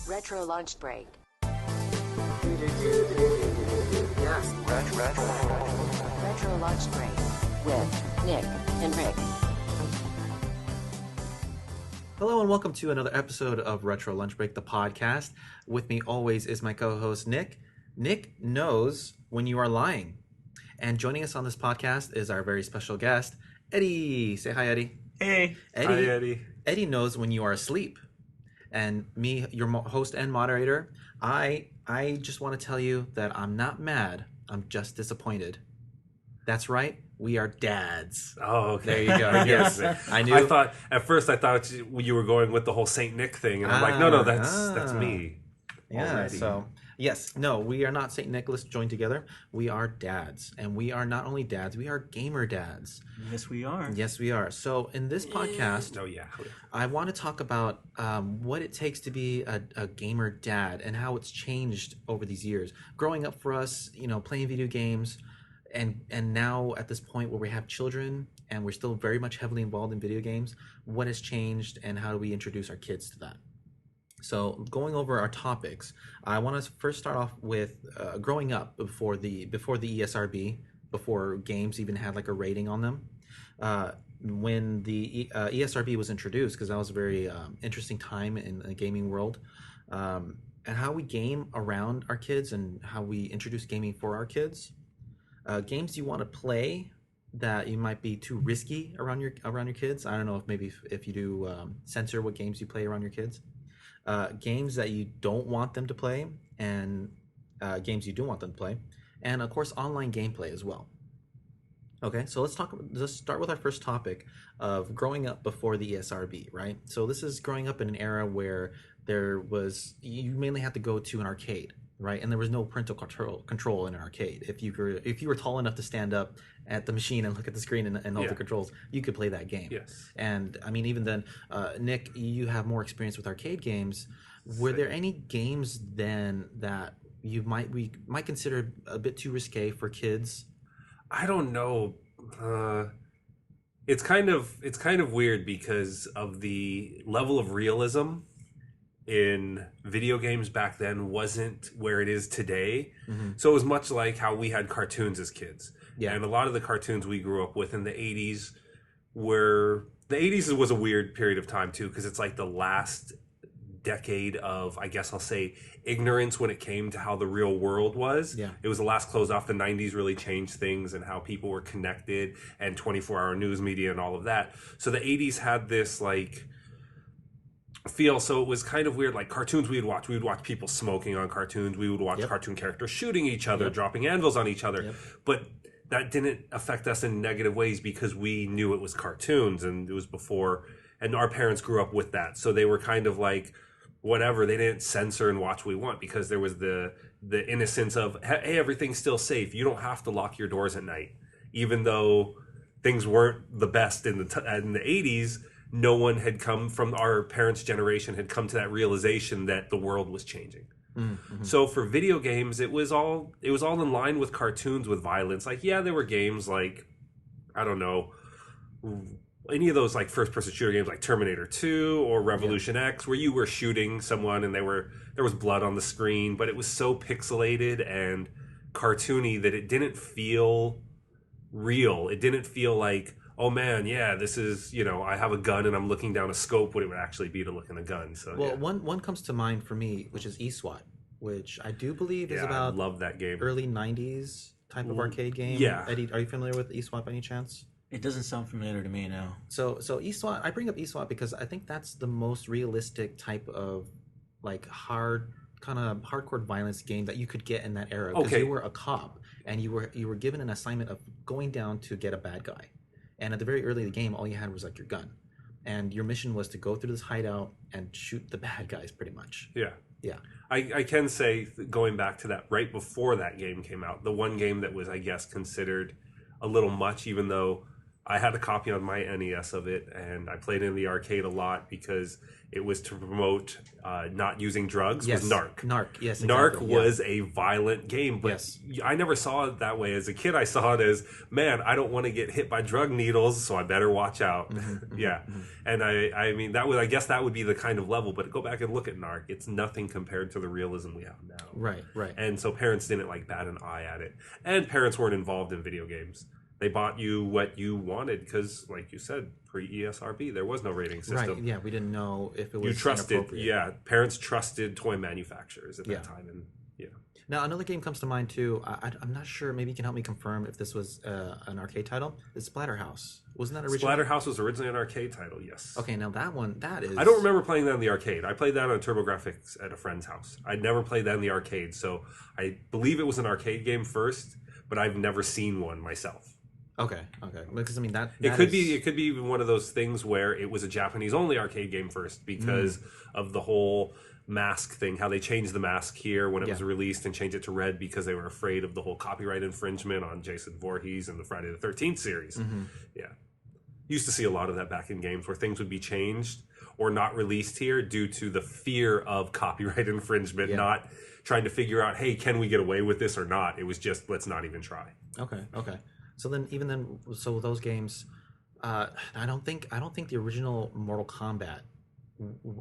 Retro lunch break. Yes. Retro lunch break with Nick and Rick. Hello and welcome to another episode of Retro Lunch Break, the podcast. With me always is my co-host Nick. Nick knows when you are lying. And joining us on this podcast is our very special guest, Eddie. Say hi, Eddie. Hey. Eddie. Hi, Eddie. Eddie knows when you are asleep. And me, your host and moderator, I just want to tell you that I'm not mad. I'm just disappointed. That's right. We are dads. Oh, okay. There you go. Yes. I knew. At first I thought you were going with the whole Saint Nick thing, and I'm like, no, that's me. Yeah. Already. So yes, no, we are not Saint Nicholas joined together. We are dads, and we are not only dads, we are gamer dads. Yes, we are. Yes, we are. So in this podcast, I want to talk about what it takes to be a gamer dad and how it's changed over these years. Growing up for us, playing video games. And now at this point where we have children and we're still very much heavily involved in video games, what has changed and how do we introduce our kids to that? So going over our topics, I want to first start off with growing up before the ESRB, before games even had like a rating on them. When the ESRB was introduced, because that was a very interesting time in the gaming world, and how we game around our kids and how we introduce gaming for our kids. Games you want to play that you might be too risky around your kids. I don't know if you do censor what games you play around your kids. Games that you don't want them to play, and games you do want them to play, and of course online gameplay as well. Okay, so let's start with our first topic of growing up before the ESRB, right? So this is growing up in an era where you mainly had to go to an arcade. Right, and there was no parental control in an arcade. If you were tall enough to stand up at the machine and look at the screen and hold the controls, you could play that game. Yes. And I mean, even then, Nick, you have more experience with arcade games. Were there any games then that we might consider a bit too risque for kids? I don't know. It's kind of weird because of the level of realism in video games back then wasn't where it is today. Mm-hmm. So it was much like how we had cartoons as kids. Yeah. And a lot of the cartoons we grew up with in the 80s was a weird period of time too, because it's like the last decade of, I guess I'll say, ignorance when it came to how the real world was. Yeah. It was the last close off. The 90s really changed things and how people were connected and 24-hour news media and all of that. So the 80s had this like feel, so it was kind of weird. Like cartoons we would watch people smoking on cartoons, we would watch cartoon characters shooting each other, dropping anvils on each other, but that didn't affect us in negative ways because we knew it was cartoons and it was before, and our parents grew up with that, so they were kind of like whatever, they didn't censor and watch what we want because there was the innocence of, hey, everything's still safe, you don't have to lock your doors at night. Even though things weren't the best in the 80s, no one had come from our parents' generation had come to that realization that the world was changing. Mm-hmm. So for video games, it was all in line with cartoons with violence. Like, yeah, there were games like, I don't know, any of those like first-person shooter games like Terminator 2 or Revolution X, where you were shooting someone and there was blood on the screen, but it was so pixelated and cartoony that it didn't feel real. It didn't feel like, oh man, yeah, this is, I have a gun and I'm looking down a scope, what it would actually be to look in a gun. So one comes to mind for me, which is eSWAT, which I do believe is about, I love that game, early 90s type of arcade game. Yeah. Eddie, are you familiar with eSWAT by any chance? It doesn't sound familiar to me now. So eSWAT, I bring up eSWAT because I think that's the most realistic type of like hardcore violence game that you could get in that era, because you were a cop and you were given an assignment of going down to get a bad guy. And at the very early of the game, all you had was like your gun. And your mission was to go through this hideout and shoot the bad guys pretty much. Yeah. Yeah. I can say, going back to that, right before that game came out, the one game that was, I guess, considered a little much, even though I had a copy on my NES of it, and I played it in the arcade a lot because it was to promote not using drugs. Yes. Was Narc. Narc, yes, Narc exactly. was a violent game, but Yes. I never saw it that way. As a kid, I saw it as, man, I don't want to get hit by drug needles, so I better watch out. Yeah. And I mean, I guess that would be the kind of level, but go back and look at Narc. It's nothing compared to the realism we have now. Right. And so parents didn't like bat an eye at it. And parents weren't involved in video games. They bought you what you wanted because, like you said, pre-ESRB, there was no rating system. Right, yeah, we didn't know if it was You trusted, inappropriate. yeah, parents trusted toy manufacturers at that time. And Now, another game comes to mind, too. I'm not sure, maybe you can help me confirm if this was an arcade title. It's Splatterhouse. Wasn't that originally? Splatterhouse was originally an arcade title, yes. Okay, now that is... I don't remember playing that in the arcade. I played that on TurboGrafx at a friend's house. I'd never played that in the arcade, so I believe it was an arcade game first, but I've never seen one myself. Okay. Because I mean it could be even one of those things where it was a Japanese only arcade game first because of the whole mask thing, how they changed the mask here when it was released and changed it to red because they were afraid of the whole copyright infringement on Jason Voorhees and the Friday the 13th series. Yeah. Used to see a lot of that back in games where things would be changed or not released here due to the fear of copyright infringement, not trying to figure out, hey, can we get away with this or not? It was just, let's not even try. Okay. So those games, I don't think the original Mortal Kombat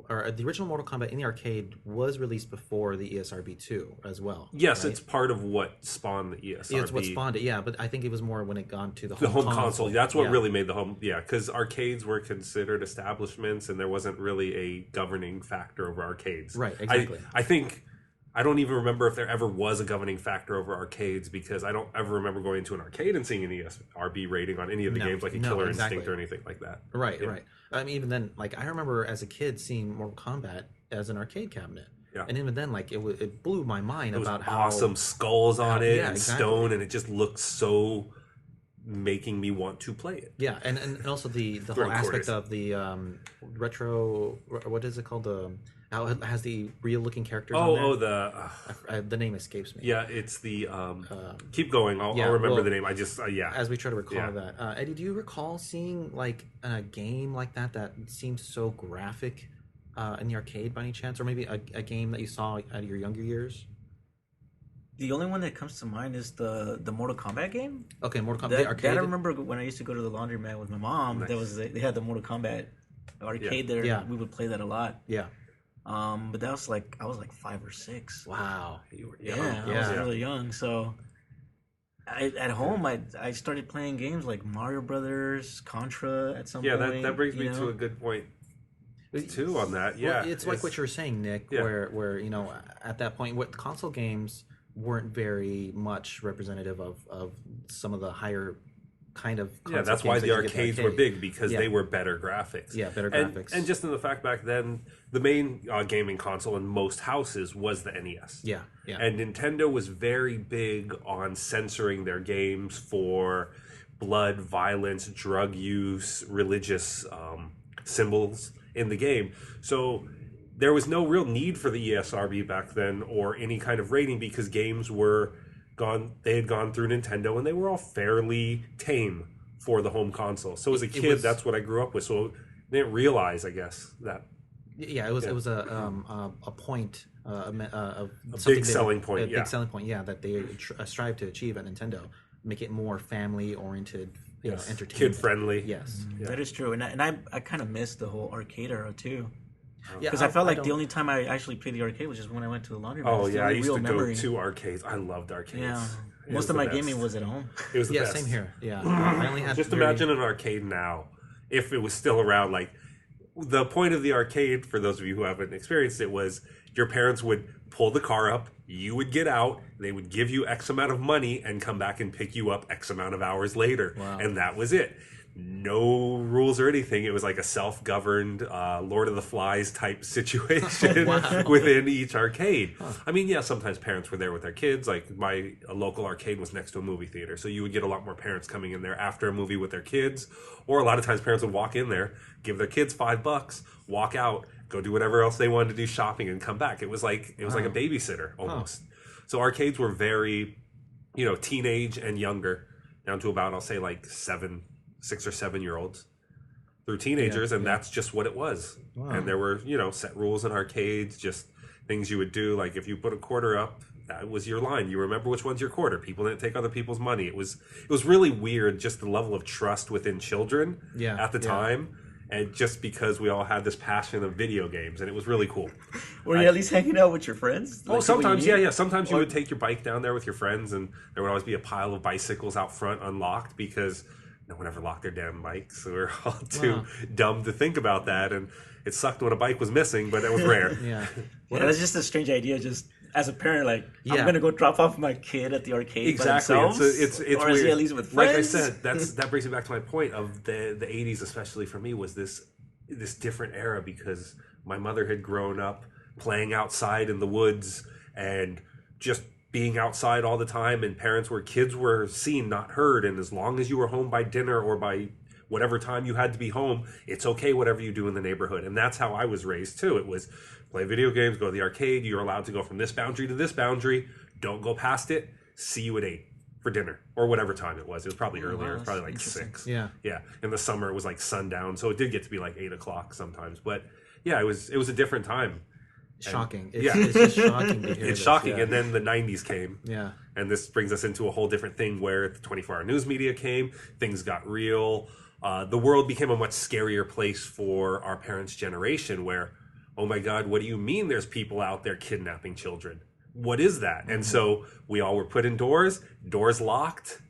or the original Mortal Kombat in the arcade was released before the ESRB 2 as well. Yes, right? It's part of what spawned the ESRB. Yeah, it's what spawned it. Yeah, but I think it was more when it got to the home console. That's what really made the home. Yeah, because arcades were considered establishments, and there wasn't really a governing factor over arcades. Right. Exactly. I think. I don't even remember if there ever was a governing factor over arcades because I don't ever remember going to an arcade and seeing an ESRB rating on any of the games like a Killer Instinct or anything like that. Right. I mean, even then, like I remember as a kid seeing Mortal Kombat as an arcade cabinet. Yeah. And even then, like it blew my mind about how awesome skulls on it and stone, and it just looked so making me want to play it. Yeah, and also the whole aspect of the retro. What is it called? How it has the real looking characters on there. The name escapes me. Yeah, it's the keep going. I'll remember the name. I just as we try to recall that. Eddie, do you recall seeing like a game like that seemed so graphic in the arcade by any chance, or maybe a game that you saw at your younger years? The only one that comes to mind is the Mortal Kombat game. Okay, Mortal Kombat arcade. That I remember when I used to go to the laundromat with my mom. Nice. They had the Mortal Kombat arcade there. Yeah. We would play that a lot. Yeah. But that was I was like 5 or 6. Wow. You were young. Yeah, I was really young. So at home, I started playing games like Mario Brothers, Contra at some point. Yeah, that brings me to a good point too on that. Yeah, well, it's like what you were saying, Nick, where at that point, what console games weren't very much representative of some of the higher kind of that's why the arcades were big because they were better graphics. Yeah, better graphics. And just in the fact back then, the main gaming console in most houses was the NES. Yeah. And Nintendo was very big on censoring their games for blood, violence, drug use, religious symbols in the game. So there was no real need for the ESRB back then or any kind of rating because games were they had gone through Nintendo and they were all fairly tame for the home console. So as a kid, that's what I grew up with. So I didn't realize, I guess, that. Yeah, it was a point, a big selling point. Big selling point. Yeah, that they strive to achieve at Nintendo, make it more family oriented, entertainment, kid friendly. Yes, that is true. And I kind of missed the whole arcade era too. Yeah, because I felt like the only time I actually played the arcade was just when I went to the laundromat. Oh yeah, I used to go to arcades. I loved arcades. Yeah, most of my gaming was at home. It was the best. Same here. Yeah, I only had. Just imagine an arcade now, if it was still around. Like the point of the arcade, for those of you who haven't experienced it, was your parents would pull the car up, you would get out, they would give you X amount of money, and come back and pick you up X amount of hours later, and that was it. No rules or anything. It was like a self-governed Lord of the Flies type situation within each arcade. I mean, yeah, sometimes parents were there with their kids. Like my local arcade was next to a movie theater, so you would get a lot more parents coming in there after a movie with their kids. Or a lot of times parents would walk in there, give their kids $5, walk out, go do whatever else they wanted to do, shopping, and come back. It was like a babysitter almost. So arcades were very, teenage and younger, down to about, I'll say like 7, 6 or 7 year olds through teenagers, and that's just what it was. Wow. And there were, set rules in arcades, just things you would do. Like if you put a quarter up, that was your line. You remember which one's your quarter. People didn't take other people's money. It was really weird, just the level of trust within children at the time. And just because we all had this passion of video games, and it was really cool. Were you at least hanging out with your friends? Oh, sometimes, yeah. Sometimes you would take your bike down there with your friends, and there would always be a pile of bicycles out front unlocked because no one ever locked their damn bikes. So we were all too dumb to think about that, and it sucked when a bike was missing, but it was rare. That's just a strange idea. Just as a parent, like I'm gonna go drop off my kid at the arcade. Exactly. By themselves, it's or weird. Is he at least with friends? Like I said, that brings me back to my point of the 80s, especially for me, was this different era because my mother had grown up playing outside in the woods and just being outside all the time, and parents where kids were seen, not heard, and as long as you were home by dinner or by whatever time you had to be home, it's okay whatever you do in the neighborhood. And that's how I was raised too. It was play video games, go to the arcade, you're allowed to go from this boundary to this boundary, don't go past it, see you at 8 for dinner or whatever time it was. It was probably earlier. It was probably like 6. Yeah. In the summer it was like sundown, so it did get to be like 8 o'clock sometimes. But yeah, it was a different time. Shocking. It's just shocking to hear It's this. shocking. And then the 90s came. Yeah. And this brings us into a whole different thing where the 24-hour news media came, things got real. The world became a much scarier place for our parents' generation where, oh my God, what do you mean there's people out there kidnapping children? What is that? And so we all were put indoors, doors locked.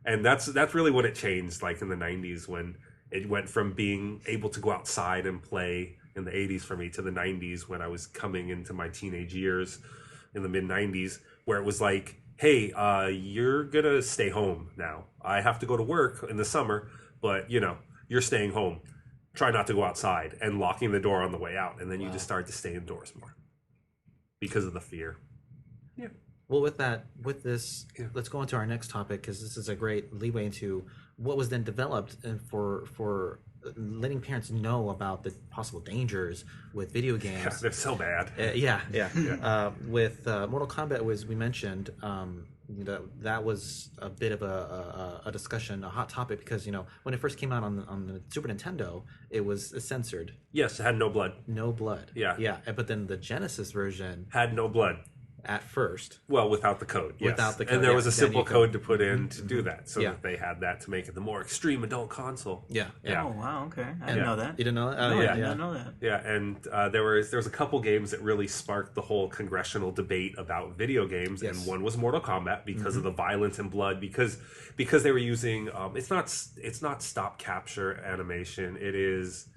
And that's really when it changed, like in the 90s, when it went from being able to go outside and play in the 80s for me to the 90s when I was coming into my teenage years in the mid-90s, where it was like, hey, you're going to stay home now. I have to go to work in the summer, but, you're staying home. Try not to go outside, and locking the door on the way out. And then you just start to stay indoors more because of the fear. Yeah. Well, with this, let's go on to our next topic, because this is a great leeway into what was then developed and for letting parents know about the possible dangers with video games. Yeah, they're so bad. With Mortal Kombat, we mentioned, that was a bit of a discussion, a hot topic, because when it first came out on the Super Nintendo, it was censored. Yes, it had no blood. No blood. Yeah. But then the Genesis version had no blood. At first. Well, without the code. Yes. Without the code. And there was a simple code to put in to do that. So that they had that to make it the more extreme adult console. Yeah. Oh, wow. Okay. I didn't know that. You didn't know that? No, I didn't know that. Yeah. And there was a couple games that really sparked the whole congressional debate about video games. Yes. And one was Mortal Kombat because of the violence and blood, because they were using, it's not stop capture animation. It is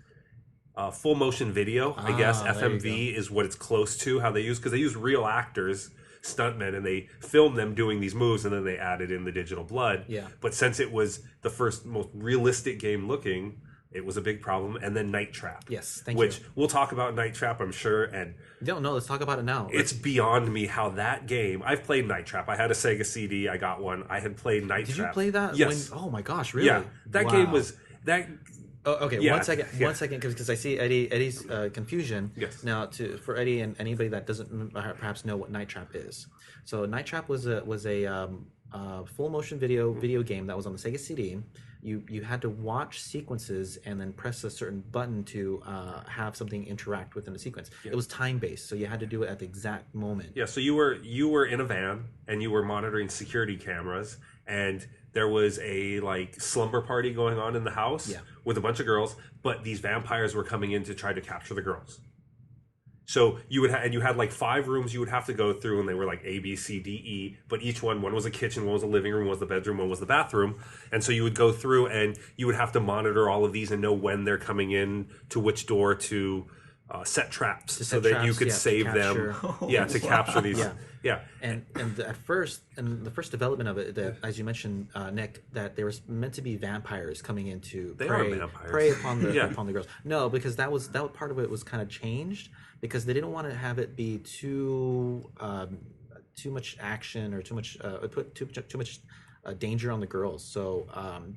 full motion video, I guess. FMV is what it's close to, how they use, because they use real actors, stuntmen, and they film them doing these moves, and then they added in the digital blood. Yeah. But since it was the first most realistic game looking, it was a big problem. And then Night Trap. Yes, thank which you. We'll talk about Night Trap, I'm sure. And no, let's talk about it now. It's beyond me how that game. I've played Night Trap. I had a Sega CD. I got one. I had played Night Trap. Did you play that? Yes. Oh my gosh, really? Yeah. That game was that. Oh, okay, one second, because I see Eddie's confusion. Yes. Now, for Eddie and anybody that doesn't perhaps know what Night Trap is. So Night Trap was a full motion video game that was on the Sega CD. You had to watch sequences and then press a certain button to have something interact within the sequence. It was time based, so you had to do it at the exact moment. Yeah. So you were in a van and you were monitoring security cameras, and there was a slumber party going on in the house with a bunch of girls, but these vampires were coming in to try to capture the girls. So you would and you had 5 rooms you would have to go through, and they were A, B, C, D, E, but each one was a kitchen, one was a living room, one was the bedroom, one was the bathroom. And so you would go through and you would have to monitor all of these and know when they're coming in, to which door to set traps, so that you could save them. To capture these. Yeah. And the first development of it, as you mentioned, Nick, that there was meant to be vampires coming in to prey upon the girls. No, because that part of it was kind of changed, because they didn't want to have it be too much action or too much danger on the girls. So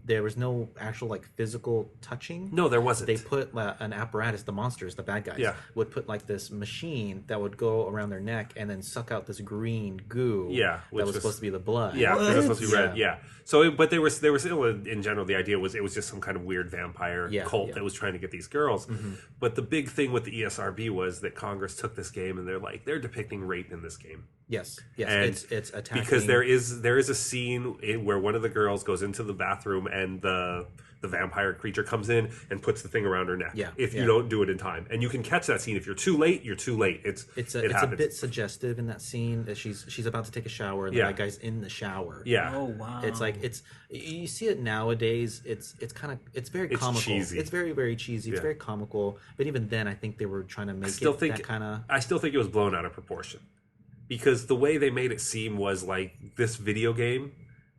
there was no actual like physical touching. No, there wasn't. They put an apparatus. The monsters, the bad guys, would put like this machine that would go around their neck and then suck out this green goo. Yeah, that was supposed to be the blood. Yeah, it was supposed to be red. Yeah. So, but they were still in general. The idea was it was just some kind of weird vampire cult that was trying to get these girls. Mm-hmm. But the big thing with the ESRB was that Congress took this game and they're depicting rape in this game. Yes, and it's attacking because there is a scene where one of the girls goes into the bathroom and the vampire creature comes in and puts the thing around her neck. Yeah, if you don't do it in time, and you can catch that scene. If you're too late, you're too late. It's a bit suggestive in that scene that she's about to take a shower and the bad guy's in the shower. Yeah. Oh wow. It's like you see it nowadays. It's very comical. Cheesy. It's very, very cheesy. It's very comical. But even then, I think they were trying to make I still think it was blown out of proportion. Because the way they made it seem was like this video game,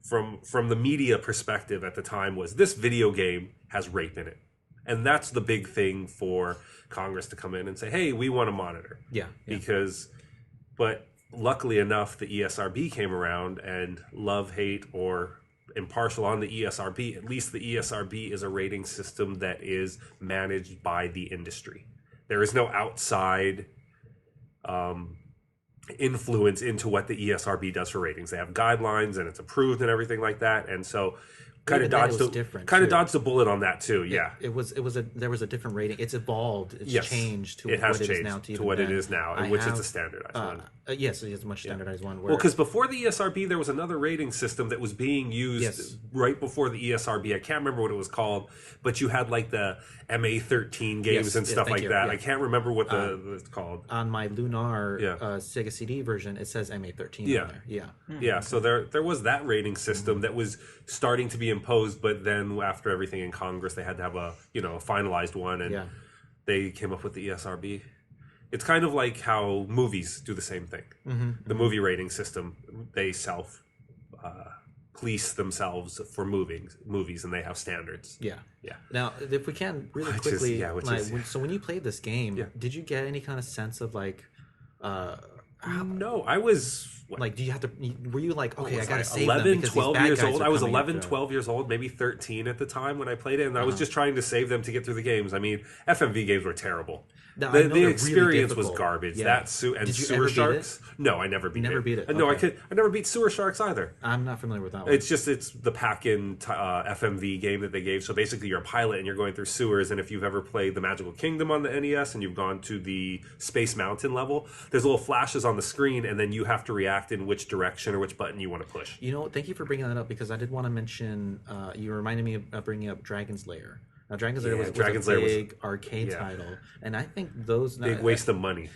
from the media perspective at the time, was this video game has rape in it. And that's the big thing for Congress to come in and say, hey, we want to monitor. Yeah. But luckily enough, the ESRB came around and love, hate, or impartial on the ESRB. At least the ESRB is a rating system that is managed by the industry. There is no outside influence into what the ESRB does for ratings. They have guidelines and it's approved and everything like that. And so kind of dodged a bullet on that too. Yeah. There was a different rating. It's evolved. It's changed to what it is now, which is a standardized one. Yes, it's a much standardized one. Well, because before the ESRB, there was another rating system that was being used right before the ESRB. I can't remember what it was called, but you had like the MA13 games and stuff like that. I can't remember what it's called. On my Lunar Sega CD version, it says MA13 on there. Yeah. Yeah, so there was that rating system that was starting to be imposed, but then after everything in Congress, they had to have a finalized one, and they came up with the ESRB. It's kind of like how movies do the same thing. Mm-hmm. The movie rating system, they police themselves for movies, and they have standards. Yeah. Now, if we can really quickly, so when you played this game, did you get any kind of sense of like? No, I was. Like, do you have to? Were you like, okay, I gotta save 11, them because 12 these bad years guys old. are I was coming 11, up to... 12 years old, maybe 13 at the time when I played it, and I was just trying to save them to get through the games. I mean, FMV games were terrible. The experience really was garbage. Yeah. Sewer Sharks. No, I never beat it. You never beat it. No, I never beat Sewer Sharks either. I'm not familiar with that one. It's the pack-in FMV game that they gave. So basically, you're a pilot and you're going through sewers. And if you've ever played the Magical Kingdom on the NES and you've gone to the Space Mountain level, there's little flashes on the screen, and then you have to react in which direction or which button you want to push. Thank you for bringing that up, because I did want to mention. You reminded me of bringing up Dragon's Lair. Now, Dragon's Lair was a big arcade title, and I think those big waste of money.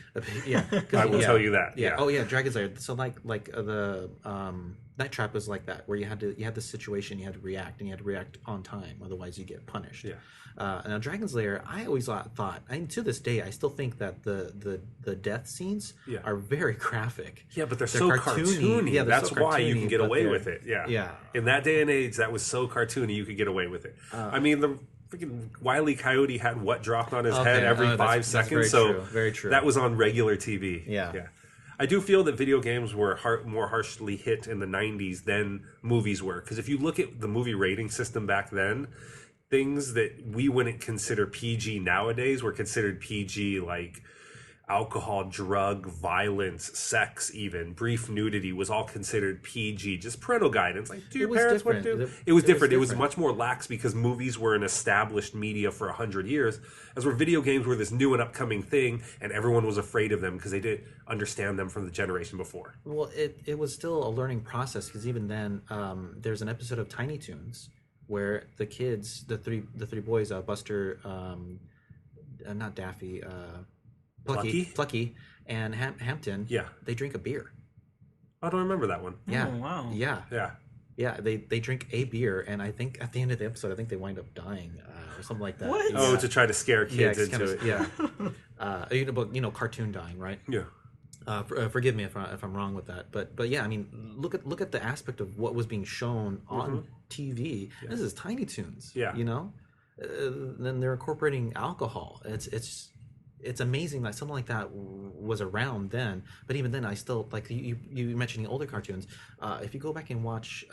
Yeah, I will tell you that. Yeah. Oh yeah, Dragon's Lair. So like the Night Trap was like that, where you had this situation, you had to react, and you had to react on time, otherwise you get punished. Yeah. Now Dragon's Lair, I always thought, and to this day, I still think that the death scenes are very graphic. Yeah, but they're so cartoony. Yeah, that's why you can get away with it. Yeah. Yeah. In that day and age, that was so cartoony, you could get away with it. I mean, the freaking Wile E. Coyote had what dropped on his head every 5 seconds. Very true. That was on regular TV. Yeah. I do feel that video games were more harshly hit in the 90s than movies were. Because if you look at the movie rating system back then, things that we wouldn't consider PG nowadays were considered PG, like alcohol, drug, violence, sex, even brief nudity was all considered PG. Just parental guidance. Like, do your parents want to do? It was different. It was much more lax because movies were an established media for 100 years, as where video games were this new and upcoming thing, and everyone was afraid of them because they didn't understand them from the generation before. Well, it was still a learning process, because even then, there's an episode of Tiny Toons where the kids, the three boys, Buster, not Daffy, Plucky, and Hampton. Yeah, they drink a beer. I don't remember that one. Yeah. Oh, wow. Yeah. They drink a beer, and I think at the end of the episode, I think they wind up dying or something like that. What? Oh, to try to scare kids into it. Yeah. Cartoon dying, right? Yeah. Forgive me if I'm wrong with that, but yeah, I mean, look at the aspect of what was being shown on TV. Yeah. This is Tiny Toons. Yeah. Then they're incorporating alcohol. it's amazing that something like that was around then. But even then, I still like you mentioning older cartoons. If you go back and watch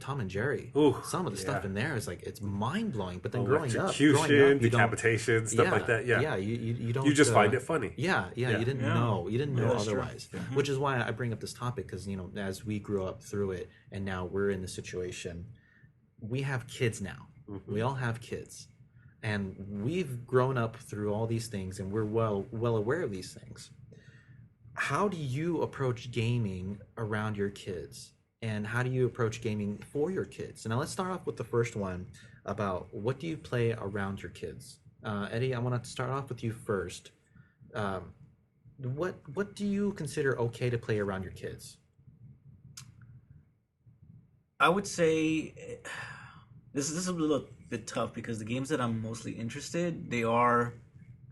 Tom and Jerry, some of the stuff in there is like it's mind blowing. But then growing up, decapitation, stuff like that. You don't. You just find it funny. You didn't know. You didn't know otherwise. Which is why I bring up this topic, because as we grew up through it, and now we're in the situation. We have kids now. Mm-hmm. We all have kids. And we've grown up through all these things, and we're well aware of these things. How do you approach gaming around your kids? And how do you approach gaming for your kids? And now let's start off with the first one about what do you play around your kids? Eddie, I want to start off with you first. What do you consider okay to play around your kids? I would say this is a little bit tough because the games that I'm mostly interested, they are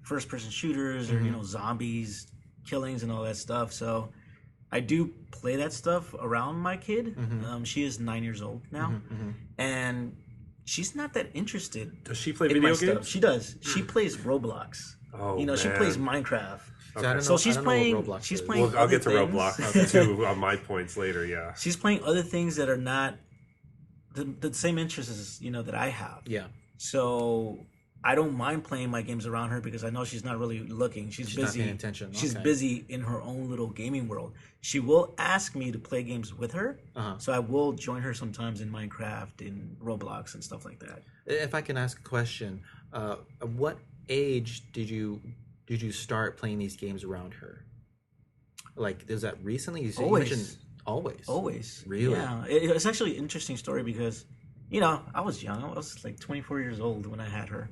first-person shooters or zombies, killings, and all that stuff. So I do play that stuff around my kid. She is 9 years old now, and she's not that interested. Does she play video games? She does. She plays Roblox. Oh, she plays Minecraft. Okay. So she's playing. She's playing. Well, I'll get to Roblox too on my points later. Yeah. She's playing other things that are not the same interests as that I have. Yeah. So I don't mind playing my games around her because I know she's not really looking. She's busy. Not paying attention. She's busy in her own little gaming world. She will ask me to play games with her, so I will join her sometimes in Minecraft, in Roblox, and stuff like that. If I can ask a question, what age did you start playing these games around her? Like, is that recently? You mentioned always. Really? Yeah. It's actually an interesting story because, I was young. I was like 24 years old when I had her.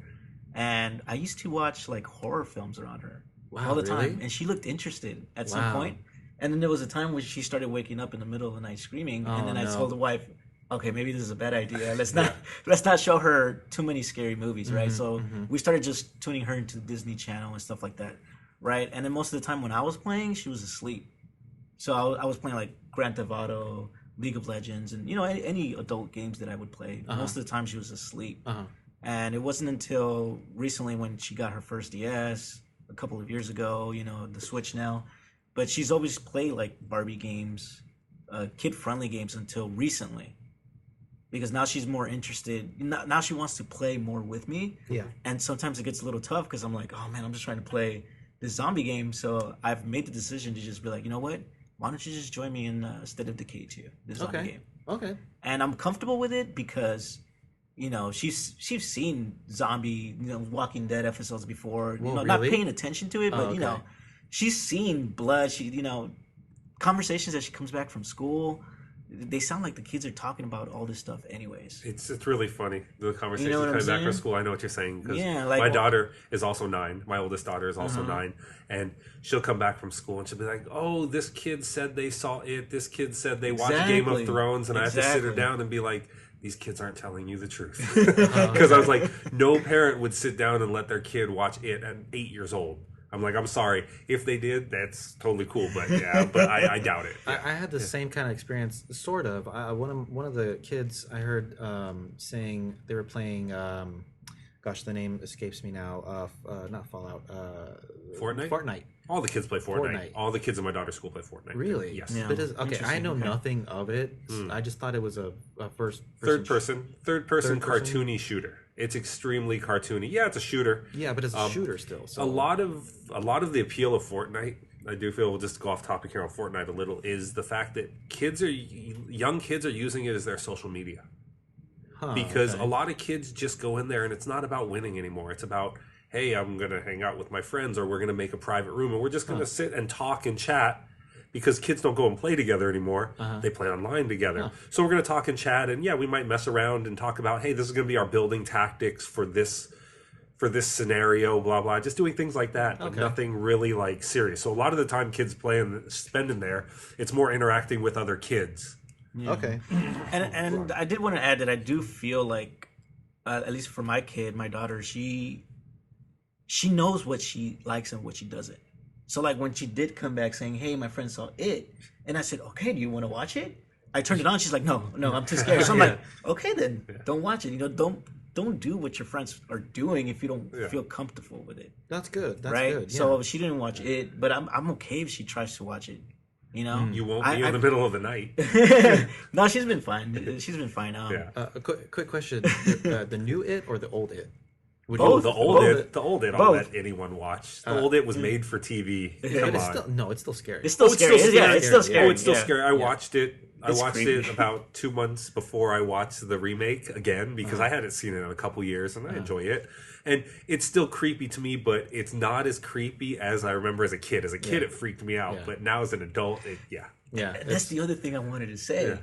And I used to watch like horror films around her all the time. And she looked interested at some point. And then there was a time when she started waking up in the middle of the night screaming. And then I told the wife, okay, maybe this is a bad idea. Let's not show her too many scary movies, right? So we started just tuning her into the Disney Channel and stuff like that, right? And then most of the time when I was playing, she was asleep. So I was playing like Grand Theft Auto, League of Legends, and any adult games that I would play. Most of the time she was asleep. And it wasn't until recently when she got her first DS a couple of years ago, the Switch now. But she's always played like Barbie games, kid-friendly games until recently. Because now she's more interested. Now she wants to play more with me. Yeah. And sometimes it gets a little tough because I'm like, oh man, I'm just trying to play this zombie game. So I've made the decision to just be like, you know what? Why don't you just join me in State of Decay 2, this zombie game? Okay. And I'm comfortable with it because, she's seen zombie, Walking Dead episodes before. Not paying attention to it, but she's seen blood. She, conversations as she comes back from school. They sound like the kids are talking about all this stuff anyways. It's really funny, the conversation coming back from school. I know what you're saying. Because like, my daughter is also 9. My oldest daughter is also 9. And she'll come back from school and she'll be like, oh, this kid said they saw it. This kid said they watched Game of Thrones. And I have to sit her down and be like, these kids aren't telling you the truth. Because I was like, no parent would sit down and let their kid watch it at 8 years old. I'm like, I'm sorry. If they did, that's totally cool. But I doubt it. Yeah. I had the same kind of experience, sort of. One of the kids I heard saying they were playing, the name escapes me now. Not Fallout. Fortnite. All the kids play Fortnite. All the kids in my daughter's school play Fortnite. Really? Yes. Yeah. I know nothing of it. I just thought it was a third person cartoony shooter. It's extremely cartoony. Yeah, it's a shooter. Yeah, but it's a shooter still. So. A lot of the appeal of Fortnite, I do feel, we'll just go off topic here on Fortnite a little, is the fact that young kids are using it as their social media. Because a lot of kids just go in there and it's not about winning anymore. It's about, hey, I'm going to hang out with my friends, or we're going to make a private room and we're just going to sit and talk and chat. Because kids don't go and play together anymore. They play online together. So we're going to talk and chat, and we might mess around and talk about, hey, this is going to be our building tactics for this scenario, blah, blah. Just doing things like that, but nothing really like serious. So a lot of the time kids spending there, it's more interacting with other kids. Yeah. Okay. And I did want to add that I do feel like, at least for my kid, my daughter, she knows what she likes and what she doesn't. So, like, when she did come back saying, hey, my friend saw it, and I said, okay, do you want to watch it? I turned it on. She's like, no, I'm too scared. So I'm like, okay, then, don't watch it. Don't don't do what your friends are doing if you don't feel comfortable with it. That's good. That's right? good. Yeah. So she didn't watch it, but I'm okay if she tries to watch it. You know, you won't be in the middle of the night. No, she's been fine. She's been fine. A quick question: the new It or the old It? The old It. I'll let anyone watch. The old It was made for TV. Come on. It's still scary. It's still scary. It's still scary. Oh, it's still scary. I watched it. I watched it about 2 months before I watched the remake again because I hadn't seen it in a couple years, and I enjoy it. And it's still creepy to me, but it's not as creepy as I remember as a kid. As a kid, it freaked me out, but now as an adult, That's the other thing I wanted to say. Yeah.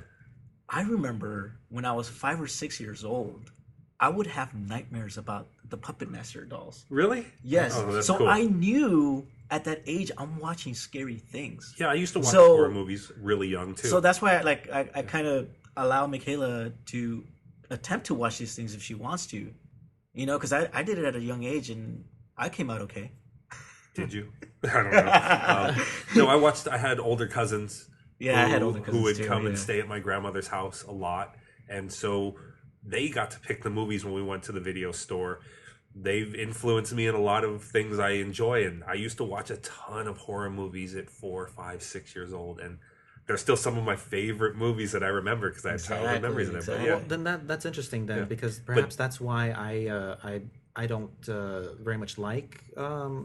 I remember when I was 5 or 6 years old, I would have nightmares about the Puppet Master dolls. Really? Yes. Oh, that's so cool. I knew at that age I'm watching scary things. Yeah, I used to watch horror movies really young too. So that's why I kind of allow Michaela to attempt to watch these things if she wants to. You know, because I did it at a young age and I came out okay. Did you? I don't know. No, I had older cousins. Yeah, I had older cousins who would too, come and stay at my grandmother's house a lot, and so they got to pick the movies when we went to the video store. They've influenced me in a lot of things I enjoy, and I used to watch a ton of horror movies at 4, 5, 6 years old, and they're still some of my favorite movies that I remember because I have childhood memories in them. Exactly. Well, then that's interesting then because perhaps that's why I don't very much like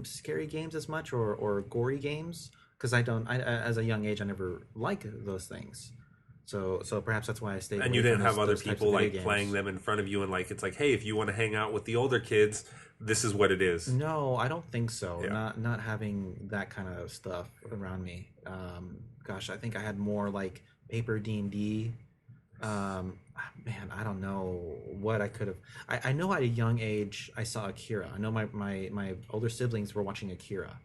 scary games as much or gory games because I as a young age I never liked those things. So perhaps that's why I stayed. And you didn't have other people like playing them in front of you and like it's like, hey, if you want to hang out with the older kids, this is what it is. No, I don't think so. Yeah. Not having that kind of stuff around me. Gosh, I think I had more like paper D&D. Man, I don't know what I could have. I know at a young age I saw Akira. I know my older siblings were watching Akira.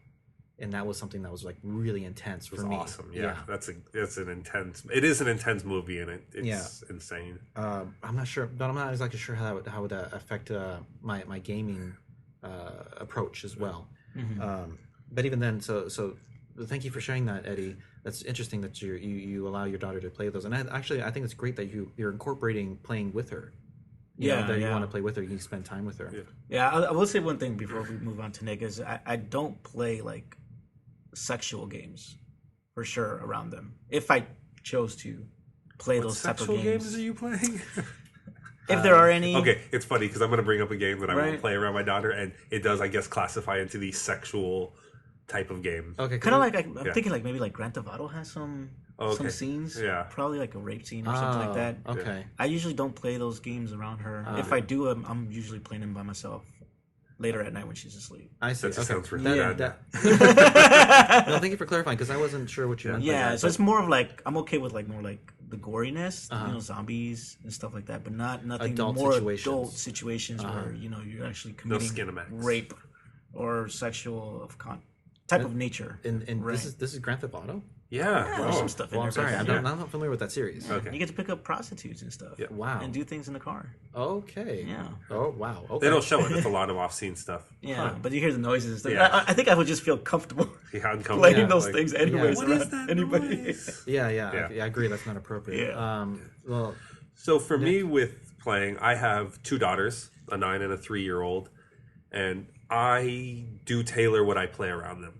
And that was something that was like really intense for me. Awesome, yeah. It's an intense. It is an intense movie, and it's insane. I'm not sure, but I'm not exactly sure how would affect my gaming approach as well. Mm-hmm. But even then, so thank you for sharing that, Eddie. That's interesting that you allow your daughter to play those, and I think it's great that you're incorporating playing with her. You want to play with her, you spend time with her. Yeah, I will say one thing before we move on to Nick is I don't play like sexual games for sure around them. If I chose to play those type of games. What sexual games are you playing? If there are any. Okay, it's funny because I'm going to bring up a game that I won't play around my daughter, and it does, I guess, classify into the sexual type of game. Okay, kind of like I'm thinking like maybe like Grand Theft Auto has some scenes. Yeah, probably like a rape scene or something like that. Okay, I usually don't play those games around her. If I do, I'm usually playing them by myself. Later at night when she's asleep. I see. That sounds really bad. No, thank you for clarifying because I wasn't sure what you meant. Yeah, so it's more of like I'm okay with like more like the goriness, zombies and stuff like that, but nothing adult more situations. Adult situations where you're actually committing rape or sexual type of nature. And this is Grand Theft Auto. Yeah, there's some stuff in there. I'm sorry, I'm not familiar with that series. Okay. You get to pick up prostitutes and stuff. Yeah. Wow. And do things in the car. Okay. Yeah. Oh, wow. Okay. They don't show it. It's a lot of off-scene stuff. Yeah, but you hear the noises and stuff. Yeah. I think I would just feel comfortable playing those things anyways. What is that anybody. Noise? Yeah, I agree. That's not appropriate. Yeah. So for me with playing, I have 2 daughters, a 9 and a 3-year-old, and I do tailor what I play around them.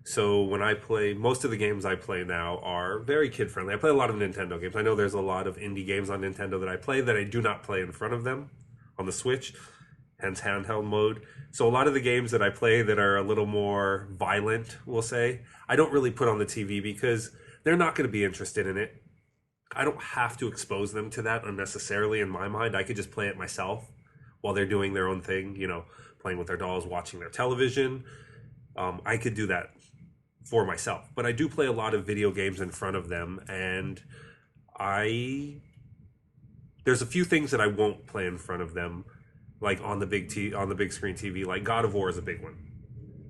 So when I play, most of the games I play now are very kid-friendly. I play a lot of Nintendo games. I know there's a lot of indie games on Nintendo that I play that I do not play in front of them on the Switch, hence handheld mode. So a lot of the games that I play that are a little more violent, we'll say, I don't really put on the TV because they're not going to be interested in it. I don't have to expose them to that unnecessarily in my mind. I could just play it myself while they're doing their own thing, playing with their dolls, watching their television. I could do that for myself, but I do play a lot of video games in front of them, and there's a few things that I won't play in front of them, like on the big screen TV. Like God of War is a big one.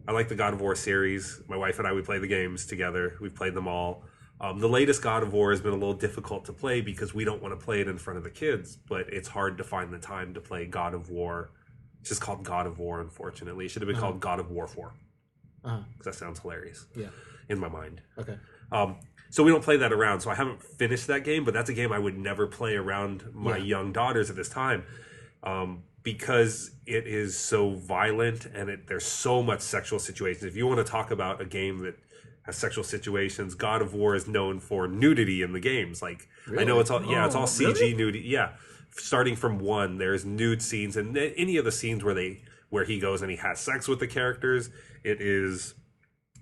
I like the God of War series. My wife and I, we play the games together. We've played them all. The latest God of War has been a little difficult to play because we don't want to play it in front of the kids, but it's hard to find the time to play God of War. It's just called God of War, unfortunately. It should have been called God of War 4. Because that sounds hilarious in my mind. Okay. So we don't play that around. So I haven't finished that game, but that's a game I would never play around my young daughters at this time because it is so violent and there's so much sexual situations. If you want to talk about a game that has sexual situations, God of War is known for nudity in the games. Like, really? I know it's all it's all CG really? Nudity. Yeah, starting from 1, there's nude scenes, and any of the scenes where he goes and he has sex with the characters, it is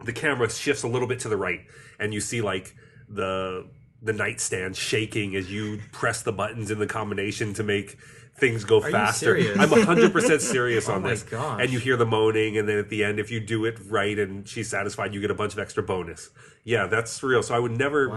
the camera shifts a little bit to the right, and you see like the nightstand shaking as you press the buttons in the combination to make things go faster. I'm 100% serious on this. Gosh. And you hear the moaning, and then at the end, if you do it right and she's satisfied, you get a bunch of extra bonus. Yeah, that's real. So I would never,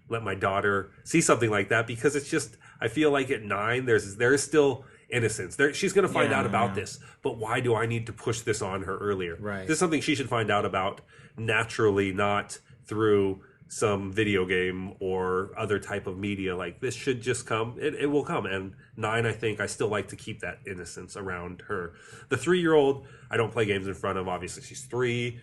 let my daughter see something like that, because it's just, I feel like at 9, there's still innocence. She's going to find out about this, but why do I need to push this on her earlier? Right. This is something she should find out about naturally, not through some video game or other type of media. Like, this should just come. It will come. And 9, I think I still like to keep that innocence around her. The 3-year-old, I don't play games in front of. Obviously, she's 3.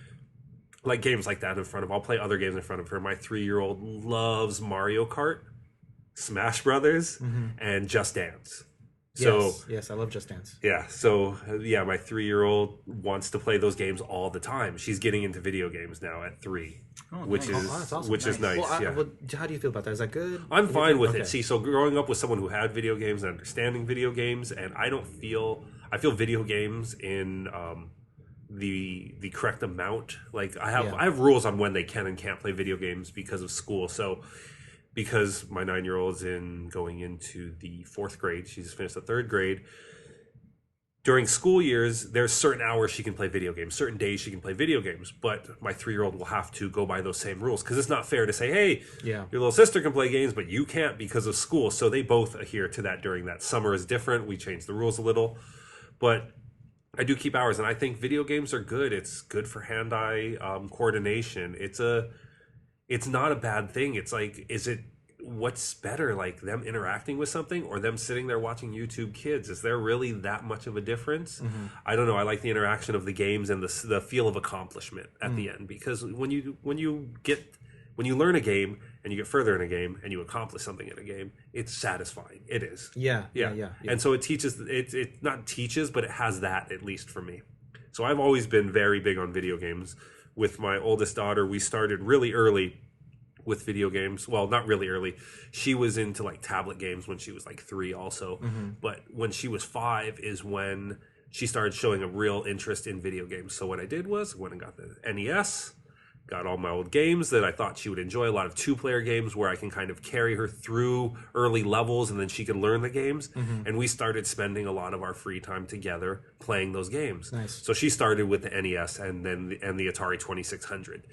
Like games like that in front of. I'll play other games in front of her. My 3-year-old loves Mario Kart, Smash Brothers, and Just Dance. So yes, I love Just Dance. Yeah, so my 3-year-old wants to play those games all the time. She's getting into video games now at 3, which is awesome. Which is nice. Well, how do you feel about that? Is that good? I'm fine with it. See, so growing up with someone who had video games and understanding video games, and I feel video games in the correct amount. Like I have rules on when they can and can't play video games because of school. So, because my 9-year-old's going into the 4th grade, she's finished the 3rd grade. During school years, there's certain hours she can play video games, certain days she can play video games, but my 3-year-old will have to go by those same rules, because it's not fair to say, hey, your little sister can play games, but you can't because of school. So they both adhere to that during that. Summer is different. We changed the rules a little, but I do keep hours, and I think video games are good. It's good for hand-eye coordination. It's not a bad thing. It's like, what's better, like them interacting with something or them sitting there watching YouTube Kids? Is there really that much of a difference? I don't know. I like the interaction of the games and the feel of accomplishment at the end, because when you learn a game and you get further in a game and you accomplish something in a game, it's satisfying. It is. Yeah. And so it teaches. It not teaches, but it has that, at least for me. So I've always been very big on video games. With my oldest daughter, we started really early with video games. Well, not really early. She was into like tablet games when she was like 3 also. But when she was 5 is when she started showing a real interest in video games. So what I did was went and got the NES, got all my old games that I thought she would enjoy, a lot of 2-player games where I can kind of carry her through early levels and then she can learn the games. And we started spending a lot of our free time together playing those games. Nice. So she started with the NES and the Atari 2600.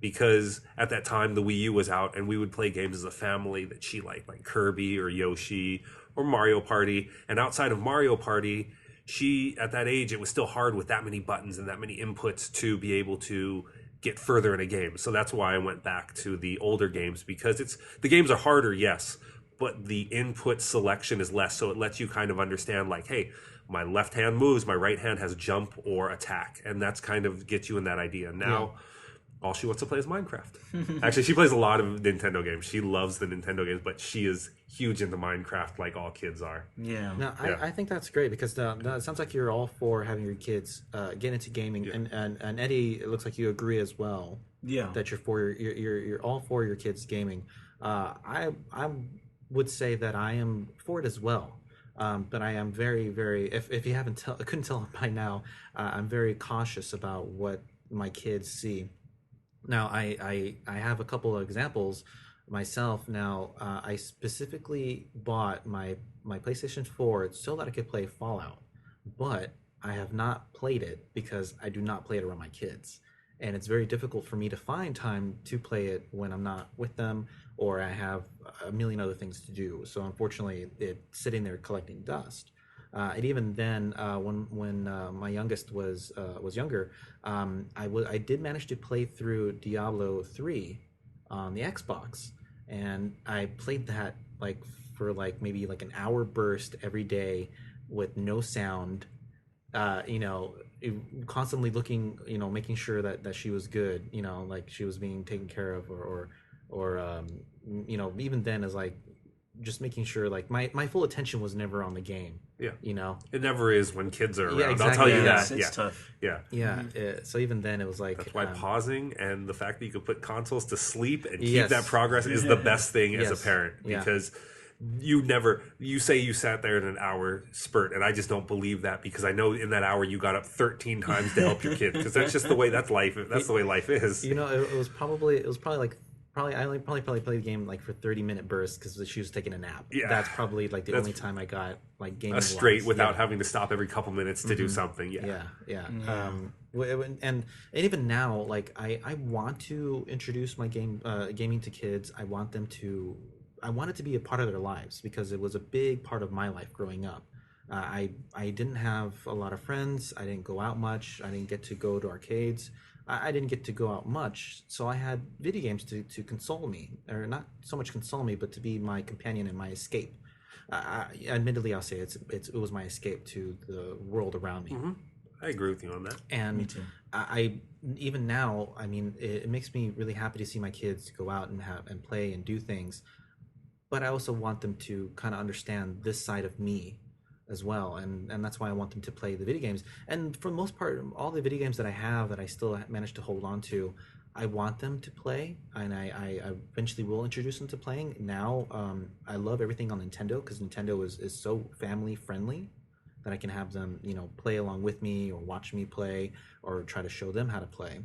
Because at that time the Wii U was out and we would play games as a family that she liked, like Kirby or Yoshi or Mario Party. And outside of Mario Party, she, at that age, it was still hard with that many buttons and that many inputs to be able to get further in a game. So that's why I went back to the older games, because the games are harder, yes, but the input selection is less. So it lets you kind of understand, like, hey, my left hand moves, my right hand has jump or attack. And that's kind of gets you in that idea. Now, all she wants to play is Minecraft. Actually, she plays a lot of Nintendo games. She loves the Nintendo games, but she is huge into Minecraft, like all kids are. Yeah. No, I think that's great, because it sounds like you're all for having your kids get into gaming, and Eddie, it looks like you agree as well. Yeah. That you're all for your kids gaming. I would say that I am for it as well. But I am very, very. If you couldn't tell by now, I'm very cautious about what my kids see. Now, I have a couple of examples myself. Now, I specifically bought my PlayStation 4 so that I could play Fallout, but I have not played it because I do not play it around my kids. And it's very difficult for me to find time to play it when I'm not with them or I have a million other things to do. So unfortunately, it's sitting there collecting dust. And even then, when my youngest was younger, I did manage to play through Diablo 3 on the Xbox, and I played that for maybe an hour burst every day with no sound, constantly looking, making sure that she was good, like she was being taken care of, or even then, as just making sure like my full attention was never on the game. Yeah, you know, it never is when kids are around. Yeah, exactly. I'll tell you Yes, that. it's tough. Yeah. So even then, it was like that's why pausing and the fact that you can put consoles to sleep and keep Yes. that progress is the best thing as a Yes. parent, Yeah. because you say you sat there in an hour spurt, and I just don't believe that, because I know in that hour you got up 13 times to help your kid, because that's just the way that's life. That's the way life is. You know, it was probably like. I only probably played the game like for 30-minute bursts because she was taking a nap. Yeah. That's probably like the only time I got like gaming straight without yeah. having to stop every couple minutes to do something. Yeah. And even now, like I want to introduce my gaming to kids. I want it to be a part of their lives, because it was a big part of my life growing up. I didn't have a lot of friends. I didn't go out much. I didn't get to go to arcades. I didn't get to go out much, so I had video games to console me, or not so much console me, but to be my companion and my escape. Admittedly, I'll say it was my escape to the world around me. Mm-hmm. I agree with you on that. And Me too. I even now, I mean, it makes me really happy to see my kids go out and play and do things, but I also want them to kind of understand this side of me as well, and that's why I want them to play the video games. And for the most part, all the video games that I have that I still manage to hold on to, I want them to play, and I eventually will introduce them to playing. Now, I love everything on Nintendo, because Nintendo is so family friendly that I can have them, you know, play along with me or watch me play or try to show them how to play.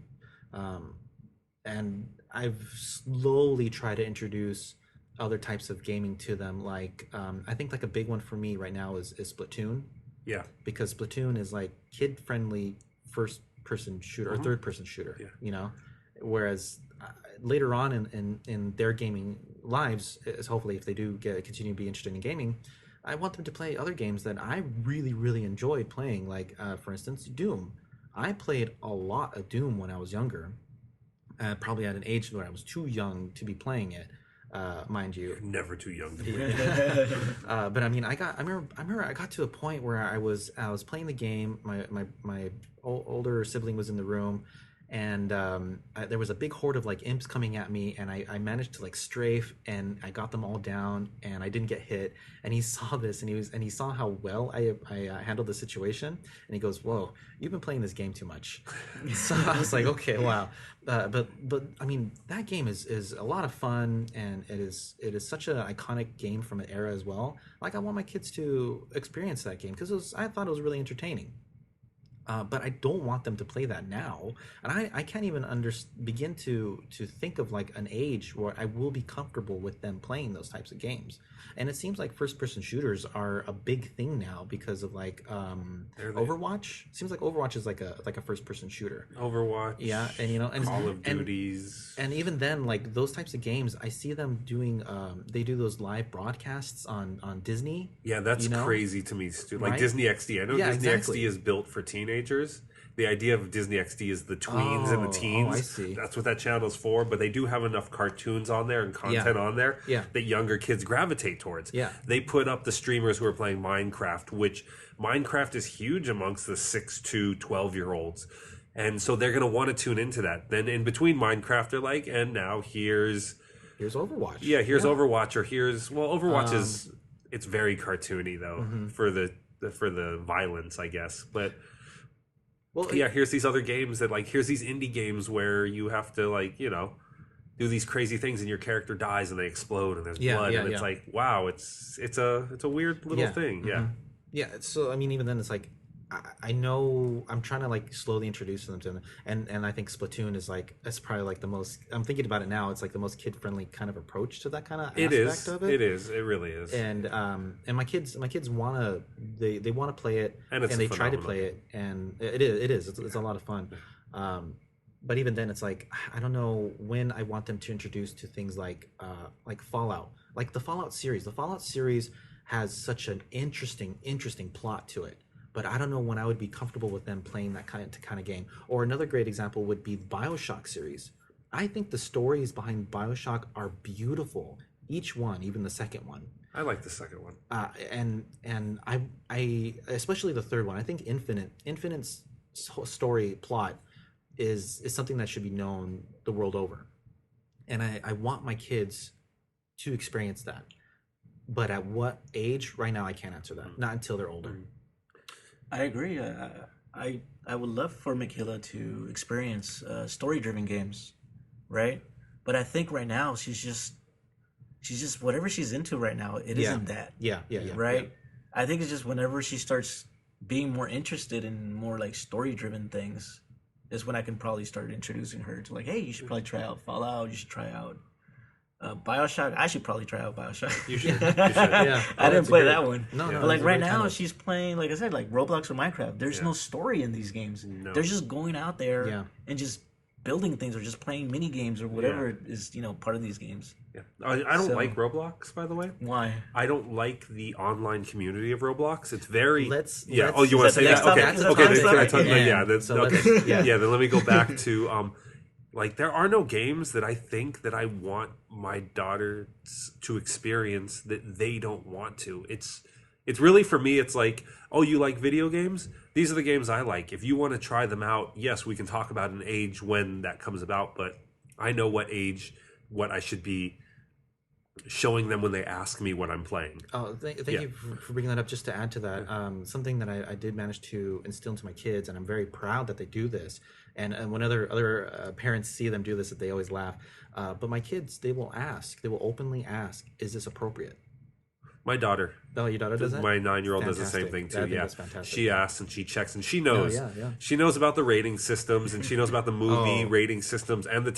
And I've slowly tried to introduce other types of gaming to them, like I think like a big one for me right now is Splatoon. Yeah, because Splatoon is like kid friendly first person shooter or third person shooter. Yeah. You know, whereas later on in their gaming lives, is hopefully if they do continue to be interested in gaming, I want them to play other games that I really enjoyed playing, like for instance Doom. I played a lot of Doom when I was younger, probably at an age where I was too young to be playing it. Mind you, you're never too young to play. But I mean, I remember I got to a point where I was playing the game. My older sibling was in the room, and there was a big horde of like imps coming at me, and I managed to like strafe, and I got them all down, and I didn't get hit. And he saw this, and he saw how well I handled the situation, and he goes, "Whoa, you've been playing this game too much." So I was like, "Okay, wow." But I mean, that game is a lot of fun, and it is such an iconic game from an era as well. Like, I want my kids to experience that game, because I thought it was really entertaining. But I don't want them to play that now, and I can't even begin to think of like an age where I will be comfortable with them playing those types of games. And it seems like first-person shooters are a big thing now because of like Overwatch. It seems like Overwatch is like a first-person shooter. Overwatch, yeah, and you know, and Call of Duties, and even then, like those types of games, I see them doing. They do those live broadcasts on Disney. Yeah, that's you know? crazy to me, Stu. Like Right? Disney XD. I know Yeah, Disney exactly. XD is built for teenagers. The idea of Disney XD is the tweens and the teens. I see. That's what that channel is for. But they do have enough cartoons on there and content on there that younger kids gravitate towards. Yeah. They put up the streamers who are playing Minecraft, which Minecraft is huge amongst the 6 to 12-year-olds. And so they're going to want to tune into that. Then in between Minecraft, they're like, and now here's Overwatch. Yeah, here's Overwatch, or Overwatch is, it's very cartoony though, for the violence, I guess. But well, yeah, here's these other games that like, here's these indie games where you have to like, you know, do these crazy things and your character dies and they explode and there's blood and it's like, wow, it's a weird little thing. Mm-hmm. Yeah. So I mean, even then, it's like I know I'm trying to like slowly introduce them to them, and I think Splatoon is like, it's probably like the most. I'm thinking about it now. It's like the most kid friendly kind of approach to that kind of aspect of it. It is. It really is. And my kids wanna they want to play it, and they try to play it, and it is. It's a lot of fun. But even then, it's like, I don't know when I want them to introduce to things like Fallout, like the Fallout series. The Fallout series has such an interesting plot to it. But I don't know when I would be comfortable with them playing that kind of game. Or another great example would be the BioShock series. I think the stories behind BioShock are beautiful. Each one, even the second one. I like the second one. And I especially the third one. I think Infinite's story plot is something that should be known the world over. And I want my kids to experience that. but at what age? Right now, I can't answer that. Not until they're older. I agree. I would love for Michaela to experience story-driven games, right? But I think right now she's just whatever she's into right now. It isn't that. Yeah. Right. Yeah. I think it's just whenever she starts being more interested in more like story-driven things, is when I can probably start introducing her to like, hey, you should probably try out Fallout. You should try out BioShock. I should probably try out BioShock. You should. Yeah. I didn't play that one. No, but like right now, she's playing, like I said, like Roblox or Minecraft. There's no story in these games. No. They're just going out there and just building things or just playing mini games or whatever is part of these games. Yeah, I don't like Roblox, by the way. Why? I don't like the online community of Roblox. It's very let's you want to say that? Okay. Then can I talk? Then let me go back to like there are no games that I think that I want my daughter to experience that they don't want to. It's really, for me, it's like, oh, you like video games? These are the games I like. If you want to try them out, yes, we can talk about an age when that comes about, but I know what I should be showing them when they ask me what I'm playing. Oh, thank you for bringing that up. Just to add to that, something that I did manage to instill into my kids, and I'm very proud that they do this. And when other parents see them do this, they always laugh. But my kids, they will openly ask, is this appropriate? My daughter. Oh, your daughter does that? My 9-year-old does the same thing too. That's fantastic. She asks and she checks and she knows. Yeah. She knows about the rating systems and she knows about the movie rating systems and the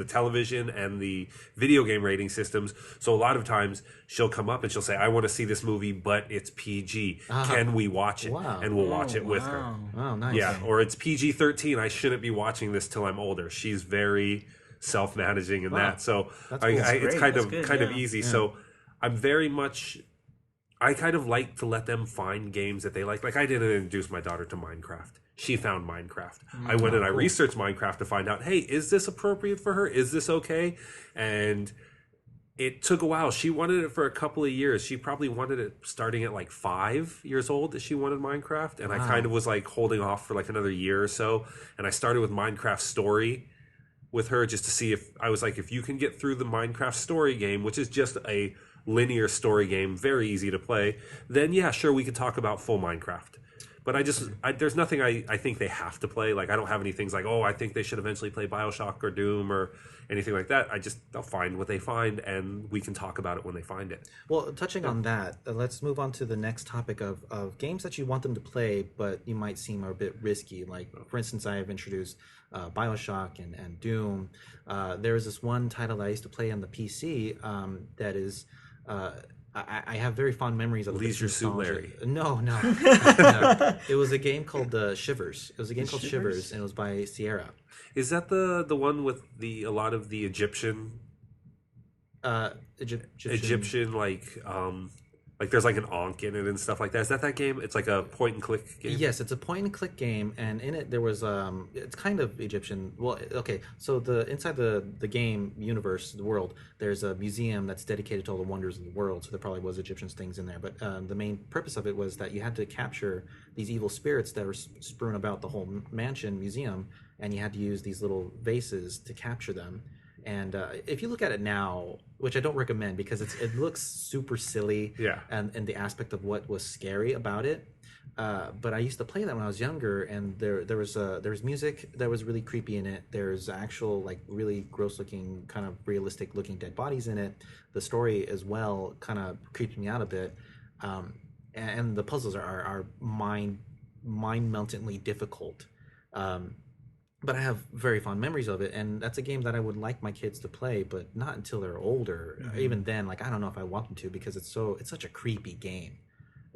television and the video game rating systems. So a lot of times she'll come up and she'll say, "I want to see this movie, but it's PG. Can we watch it?" Wow. And we'll watch it with her. Oh, nice. Yeah, or it's PG-13. I shouldn't be watching this till I'm older. She's very self-managing in that. So it's kind of easy. Yeah. So I'm very much, I kind of like to let them find games that they like. Like I didn't introduce my daughter to Minecraft. She found Minecraft. I went and I researched Minecraft to find out, hey, is this appropriate for her? Is this okay? And it took a while. She wanted it for a couple of years. She probably wanted it starting at like 5 years old that she wanted Minecraft. And I kind of was like holding off for like another year or so. And I started with Minecraft Story with her just to see if you can get through the Minecraft Story game, which is just a linear story game, very easy to play, then yeah, sure, we could talk about full Minecraft. But there's nothing I think they have to play. Like I don't have any things like, oh, I think they should eventually play BioShock or Doom or anything like that. They'll find what they find and we can talk about it when they find it. Well, touching on that, let's move on to the next topic of games that you want them to play, but you might seem a bit risky. Like, for instance, I have introduced BioShock and Doom. There was this one title that I used to play on the PC that is... I have very fond memories of Leisure Suit Larry. No. It was a game called Shivers. It was a game called Shivers, and it was by Sierra. Is that the one with a lot of the Egyptian like there's like an Ankh in it and stuff like that? Is that game? It's like a point and click game. Yes, it's a point and click game, and in it there was it's kind of Egyptian. Well, okay, so inside the game universe, the world, there's a museum that's dedicated to all the wonders of the world. So there probably was Egyptian things in there, but the main purpose of it was that you had to capture these evil spirits that were strewn about the whole museum, and you had to use these little vases to capture them. And if you look at it now, which I don't recommend because it looks super silly, and the aspect of what was scary about it. But I used to play that when I was younger, and there was music that was really creepy in it. There's actual like really gross looking, kind of realistic looking dead bodies in it. The story as well kind of creeped me out a bit, and the puzzles are mind meltingly difficult. But I have very fond memories of it, and that's a game that I would like my kids to play, but not until they're older. Mm-hmm. Even then, like I don't know if I want them to because it's such a creepy game,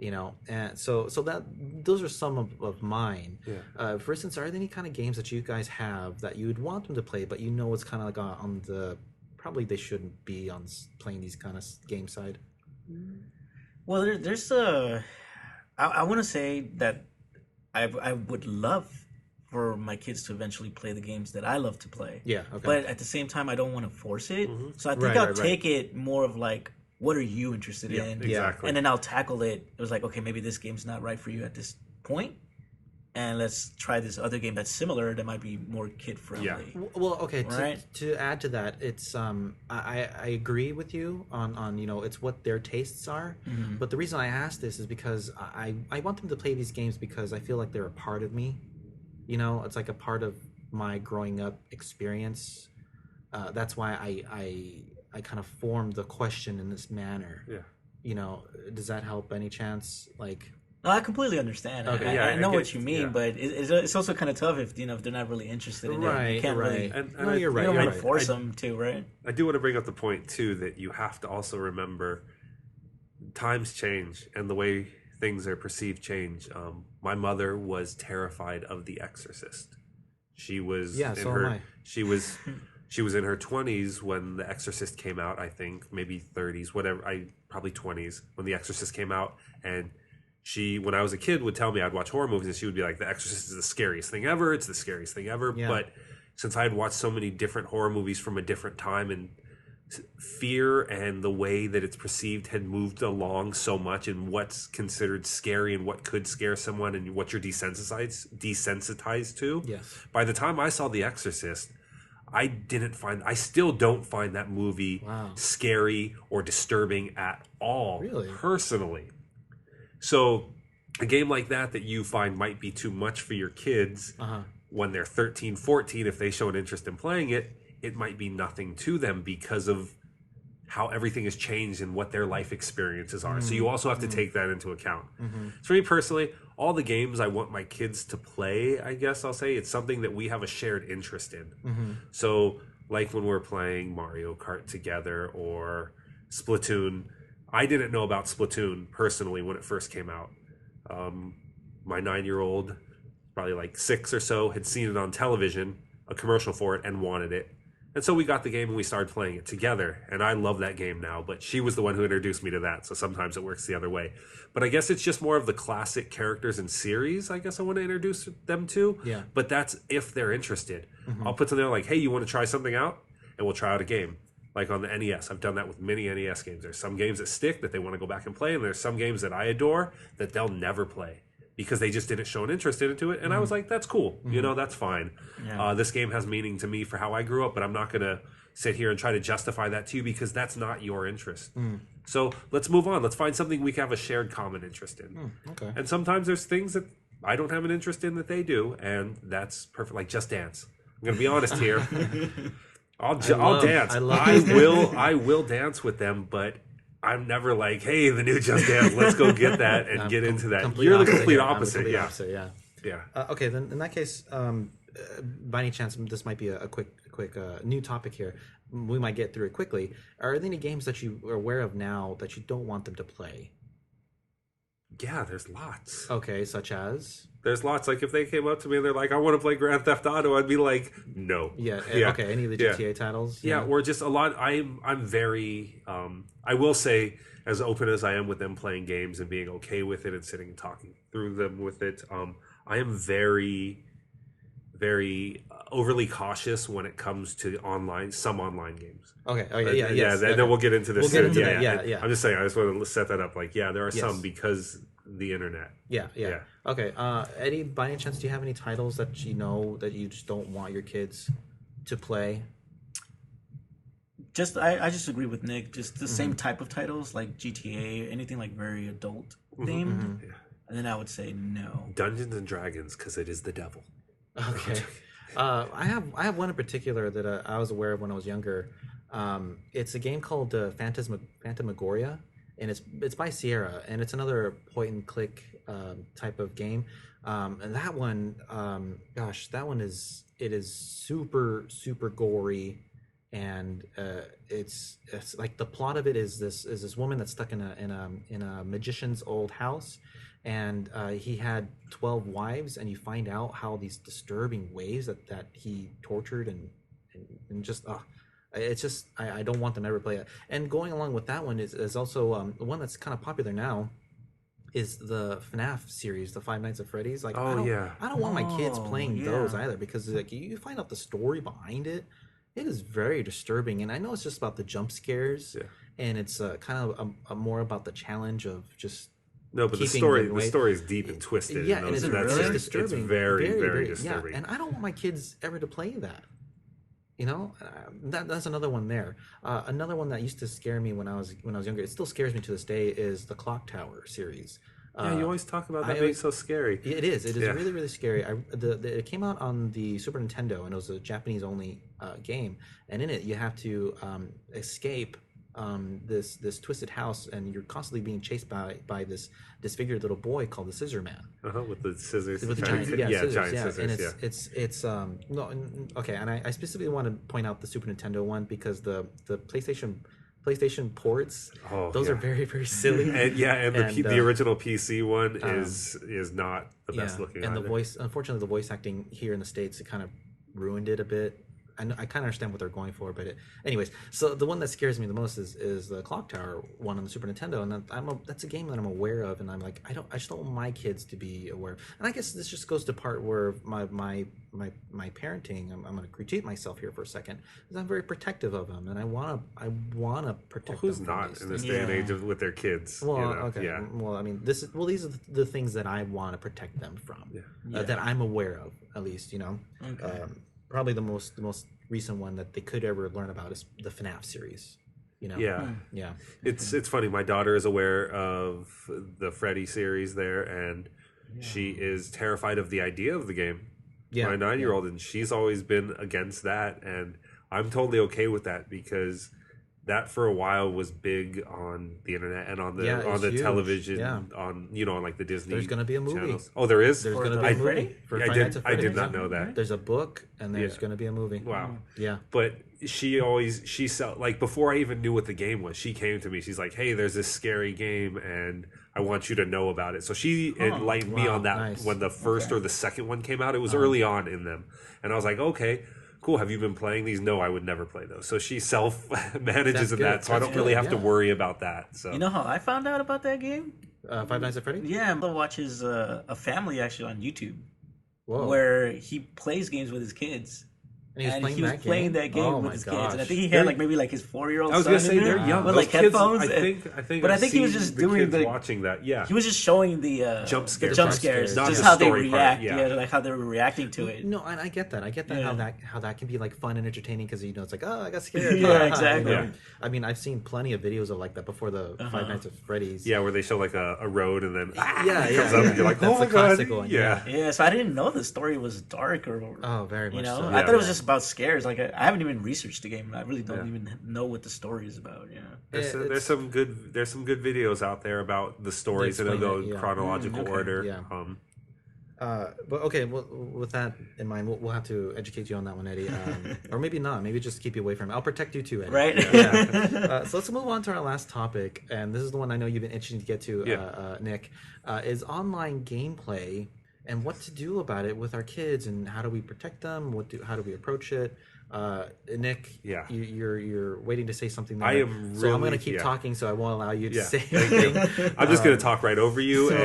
And so that those are some of mine. Yeah. For instance, are there any kind of games that you guys have that you would want them to play, but it's kind of like on the probably they shouldn't be on playing these kind of game side? Well, there's I want to say that I would love for my kids to eventually play the games that I love to play. Yeah, okay. But at the same time, I don't want to force it. Mm-hmm. So I think I'll take it more of like, what are you interested in? Exactly. And then I'll tackle it. It was like, okay, maybe this game's not right for you at this point. and let's try this other game that's similar that might be more kid friendly. Yeah. Well, okay. Right? To add to that, it's I agree with you on it's what their tastes are. Mm-hmm. But the reason I ask this is because I want them to play these games because I feel like they're a part of me. It's like a part of my growing up experience. That's why I kind of formed the question in this manner. Yeah. Does that help any chance? Like. No, I completely understand. Okay. I know what you mean, but it's also kind of tough if if they're not really interested in it. You can't really. No, you're right. You You're don't right. force them to, right? I do want to bring up the point too that you have to also remember times change and the way things are perceived change. My mother was terrified of The Exorcist. She was she was in her 20s when The Exorcist came out. I think maybe 30s, whatever. Probably 20s when The Exorcist came out, and she, when I was a kid, would tell me I'd watch horror movies and she would be like, The Exorcist is the scariest thing ever. It's the scariest thing ever. Yeah. But since I had watched so many different horror movies from a different time, and fear and the way that it's perceived had moved along so much, and what's considered scary and what could scare someone and what you're desensitized to. Yes. By the time I saw The Exorcist, I still don't find that movie scary or disturbing at all. Really? Personally. So a game like that you find might be too much for your kids when they're 13, 14, if they show an interest in playing it, it might be nothing to them because of how everything has changed and what their life experiences are. So you also have to take that into account. So for me personally, all the games I want my kids to play, I guess I'll say, it's something that we have a shared interest in. So like when we're playing Mario Kart together or Splatoon, I didn't know about Splatoon personally when it first came out. My 9-year-old, probably like 6 or so, had seen it on television, a commercial for it, and wanted it. And so we got the game and we started playing it together. And I love that game now, but she was the one who introduced me to that. So sometimes it works the other way. But I guess it's just more of the classic characters and series, I guess I want to introduce them to. Yeah. But that's if they're interested. I'll put something there like, hey, you want to try something out? And we'll try out a game. Like on the NES, I've done that with many NES games. There's some games that stick that they want to go back and play, and there's some games that I adore that they'll never play because they just didn't show an interest into it. And I was like, that's cool. That's fine. Yeah. This game has meaning to me for how I grew up, but I'm not going to sit here and try to justify that to you because that's not your interest. So let's move on. Let's find something we can have a shared common interest in. Okay. And sometimes there's things that I don't have an interest in that they do, and that's perfect. Like Just Dance. I'm going to be honest here. I'll dance. I will dance with them, but I'm never like, hey, the new Just Dance, let's go get that and get into that. You're the complete opposite. Yeah. Okay, then in that case, by any chance, this might be a quick new topic here. We might get through it quickly. Are there any games that you are aware of now that you don't want them to play? Yeah, there's lots. Okay, such as? There's lots. Like if they came up to me and they're like, I want to play Grand Theft Auto, I'd be like, no. Yeah. Okay, any of the GTA titles? Yeah, or just a lot. I'm very, I will say, as open as I am with them playing games and being okay with it and sitting and talking through them with it, I am very, very overly cautious when it comes to some online games. Okay. Oh, yeah. Then we'll get into this. We'll get into that. Yeah. I'm just saying. I just want to set that up. Like, there are some because the internet. Yeah. Okay. Eddie, by any chance, do you have any titles that you know that you just don't want your kids to play? I just agree with Nick. Just the same type of titles like GTA, anything like very adult themed. Yeah. And then I would say no. Dungeons and Dragons, because it is the devil. Okay. I have one in particular that I was aware of when I was younger. It's a game called Phantasmagoria, and it's by Sierra, and it's another point and click type of game. And that one, that one is super gory, and it's like the plot of it is this woman that's stuck in a magician's old house. And he had 12 wives, and you find out how these disturbing ways that he tortured and just it's just I don't want them to ever play it. And going along with that one is also one that's kind of popular now is the FNAF series, the Five Nights at Freddy's. Like I don't want my kids playing those either because like you find out the story behind it. It is very disturbing, and I know it's just about the jump scares, and it's kind of more about the challenge of just No, but the story is deep and twisted. Yeah, and it's really disturbing. It's very disturbing. Yeah, and I don't want my kids ever to play that. That's another one there. Another one that used to scare me when I was younger. It still scares me to this day. Is the Clock Tower series. Yeah, you always talk about that being so scary. It is. It is really, really scary. It came out on the Super Nintendo, and it was a Japanese-only game. And in it, you have to escape this twisted house, and you're constantly being chased by this disfigured little boy called the Scissor Man. With the scissors. With the giant scissors. And it's okay. And I specifically want to point out the Super Nintendo one because the PlayStation ports, those are very, very silly. And the original PC one is not the best looking. And unfortunately, the voice acting here in the States, it kind of ruined it a bit. I kind of understand what they're going for, but anyways. So the one that scares me the most is the Clock Tower one on the Super Nintendo, and that's a game that I'm aware of, and I'm like, I just don't want my kids to be aware of. And I guess this just goes to part where my parenting. I'm going to critique myself here for a second, because I'm very protective of them, and I want to protect. Who's not in this day and age with their kids? Well, okay. Yeah. Well, I mean, these are the things that I want to protect them from, that I'm aware of, at least. Okay. Probably the most recent one that they could ever learn about is the FNAF series. Yeah. It's funny. My daughter is aware of the Freddy series there, and she is terrified of the idea of the game. Yeah. My 9-year-old, and she's always been against that, and I'm totally okay with that because that for a while was big on the internet and on the huge. Television, on like the Disney. There's going to be a movie. Channels. Oh, there is. There's going to be a movie. I did not know that. There's a book and there's going to be a movie. Wow. Yeah. But she like before I even knew what the game was, she came to me. She's like, "Hey, there's this scary game, and I want you to know about it." So she enlightened me on that when the first or the second one came out. It was early on in them, and I was like, "Okay. Cool. Have you been playing these?" No, I would never play those. So she self-manages in that, so I don't really have to worry about that. So you know how I found out about that game? Five Nights at Freddy's? Yeah, I watches a family actually on YouTube where he plays games with his kids. And he was playing that game with his kids, and I think he had maybe his 4-year-old. I was gonna say they're young with headphones. I think he was just doing watching that. Yeah, he was just showing the jump scares, just how they react. Like how they were reacting to it. No, and I get that. How that can be fun and entertaining because it's like, oh, I got scared. Yeah, exactly. Yeah. I mean, I've seen plenty of videos of that before the Five Nights at Freddy's. Yeah, where they show a road and then comes up and you're like, oh my god. Yeah. So I didn't know the story was dark or very much. So. I thought it was just about scares. I haven't even researched the game. I really don't even know what the story is about. Yeah, there's some good videos out there about the stories and they'll go in chronological order. Yeah. But okay, well, with that in mind, we'll have to educate you on that one, Eddie, or maybe not. Maybe just keep you away from it. I'll protect you too, Eddie. Right. Yeah. So let's move on to our last topic, and this is the one I know you've been itching to get to, Nick. Is online gameplay and what to do about it with our kids, and how do we protect them? How do we approach it? Nick, you're waiting to say something there. I am really, so I'm going to keep talking, so I won't allow you to say anything. I'm just going to talk right over you. So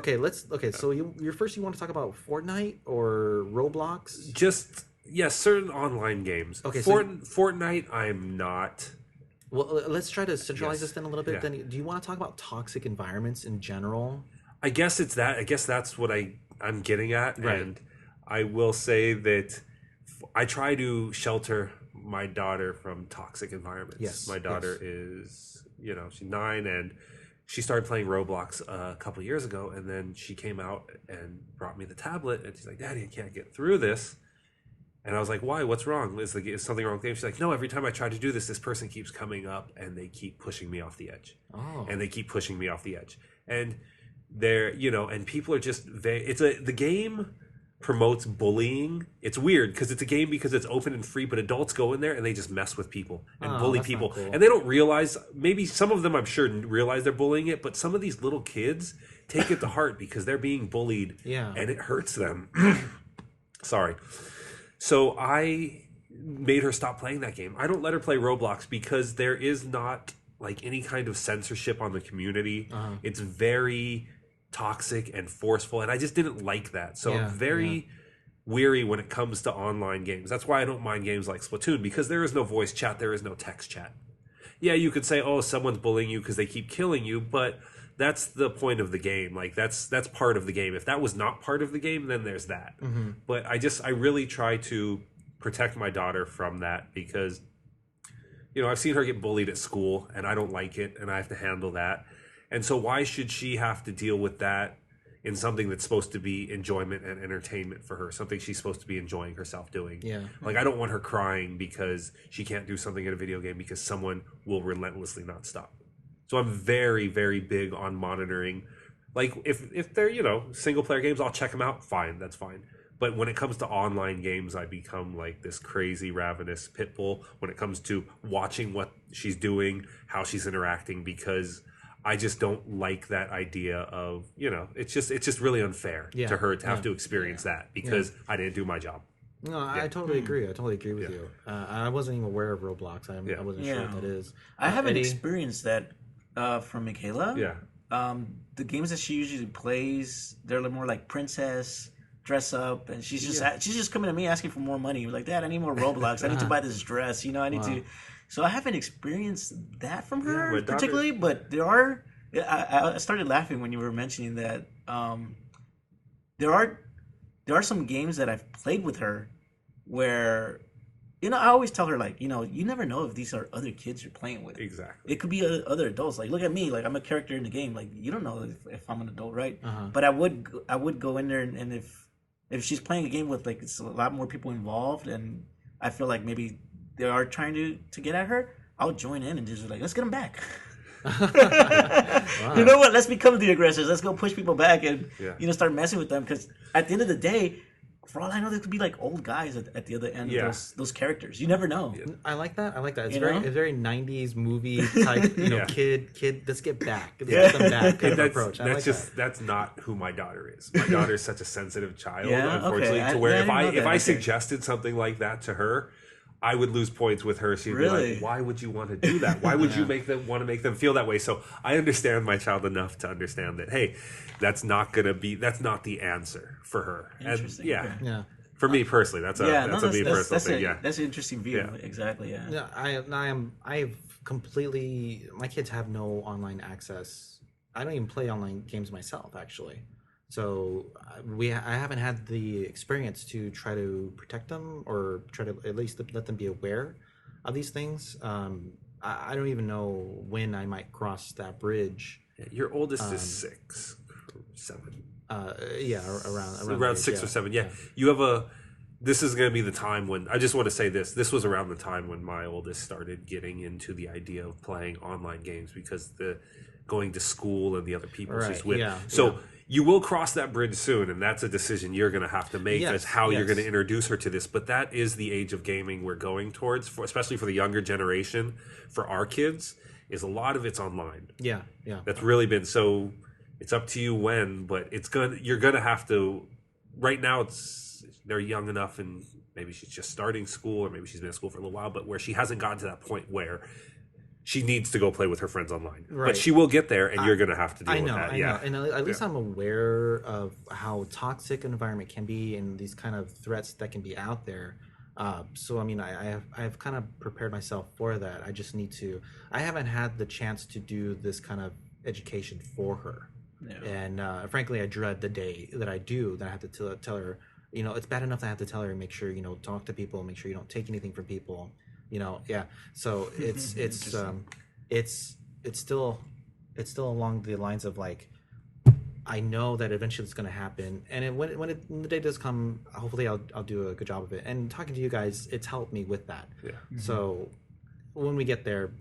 you want to talk about Fortnite or Roblox? Certain online games. Okay, Fortnite, I'm not. Well, let's try to centralize this then a little bit. Yeah. Then, do you want to talk about toxic environments in general? I guess it's that. I guess that's what I'm getting at, right. And I will say that I try to shelter my daughter from toxic environments. Yes, my daughter is, she's 9 and she started playing Roblox a couple of years ago, and then she came out and brought me the tablet, and she's like, "Daddy, I can't get through this." And I was like, "Why? What's wrong? Is something wrong with the game?" She's like, "No, every time I try to do this person keeps coming up and they keep pushing me off the edge. And they keep pushing me off the edge." And they're, and people are just, the game promotes bullying. It's weird because it's a game because it's open and free, but adults go in there and they just mess with people and bully people. Cool. And they don't realize, maybe some of them I'm sure realize they're bullying it, but some of these little kids take it to heart because they're being bullied and it hurts them. Sorry. So I made her stop playing that game. I don't let her play Roblox because there is not any kind of censorship on the community. It's very toxic and forceful, and I just didn't like that. So I'm very weary when it comes to online games. That's why I don't mind games like Splatoon, because there is no voice chat, there is no text chat. Yeah, you could say, oh, someone's bullying you because they keep killing you, but that's the point of the game. Like that's part of the game. If that was not part of the game, then there's that. But I really try to protect my daughter from that because, I've seen her get bullied at school and I don't like it and I have to handle that. And so why should she have to deal with that in something that's supposed to be enjoyment and entertainment for her, something she's supposed to be enjoying herself doing? Yeah. Like, I don't want her crying because she can't do something in a video game because someone will relentlessly not stop. So I'm very, very big on monitoring. Like, if they're, single player games, I'll check them out. Fine, that's fine. But when it comes to online games, I become like this crazy, ravenous pit bull when it comes to watching what she's doing, how she's interacting, because I just don't like that idea of, it's just really unfair to her to have to experience that because I didn't do my job. No, I totally agree. I totally agree with you. I wasn't even aware of Roblox. I wasn't sure what that is. I haven't experienced that from Michaela. Yeah. The games that she usually plays, they're more like princess, dress up, and she's just coming to me asking for more money. Like, Dad, I need more Roblox. I need to buy this dress. I need to. So I haven't experienced that from her particularly, but there are. I started laughing when you were mentioning that. There are some games that I've played with her where, I always tell her, like, you never know if these are other kids you're playing with. Exactly. It could be other adults. Like, look at me. Like, I'm a character in the game. Like, you don't know if I'm an adult, right? But I would go in there and if she's playing a game with, like, it's a lot more people involved and I feel like maybe they are trying to get at her, I'll join in and just be like, let's get them back. Wow. You know what? Let's become the aggressors. Let's go push people back and start messing with them. Because at the end of the day, for all I know, there could be like old guys at the other end of those characters. You never know. I like that. It's very 90s movie type. Kid. Let's get back. Let's get them back. Kind of approach. That's not who my daughter is. My daughter is such a sensitive child, unfortunately, to where if I suggested something like that to her, I would lose points with her. She'd be like, why would you want to do that? Why would you want to make them feel that way? So I understand my child enough to understand that, hey, that's not the answer for her. Interesting. And for me personally, that's a me personal thing. That's an interesting view. Yeah. Exactly. Yeah. I've completely, my kids have no online access. I don't even play online games myself, actually. So I haven't had the experience to try to protect them or try to at least let them be aware of these things. I don't even know when I might cross that bridge. Your oldest is 6, 7. Around 6 or 7. Yeah. You have this is going to be the time when, I just want to say this was around the time when my oldest started getting into the idea of playing online games because going to school and the other people she's with. You will cross that bridge soon, and that's a decision you're going to have to make as how you're going to introduce her to this. But that is the age of gaming we're going towards, especially for the younger generation. For our kids, is a lot of it's online. Yeah. That's really been so. It's up to you when, but you're going to have to. Right now, they're young enough, and maybe she's just starting school, or maybe she's been in school for a little while, but where she hasn't gotten to that point where she needs to go play with her friends online. Right. But she will get there, and you're going to have to deal with that. I know. And at least I'm aware of how toxic an environment can be and these kind of threats that can be out there. So, I mean, I've kind of prepared myself for that. I just need to... I haven't had the chance to do this kind of education for her. Yeah. And frankly, I dread the day that I do, that I have to tell her, it's bad enough that I have to tell her, make sure, talk to people, make sure you don't take anything from people. So it's still along the lines of like, I know that eventually it's going to happen, and when the day does come, hopefully I'll do a good job of it. And talking to you guys, it's helped me with that. Yeah. So when we get there,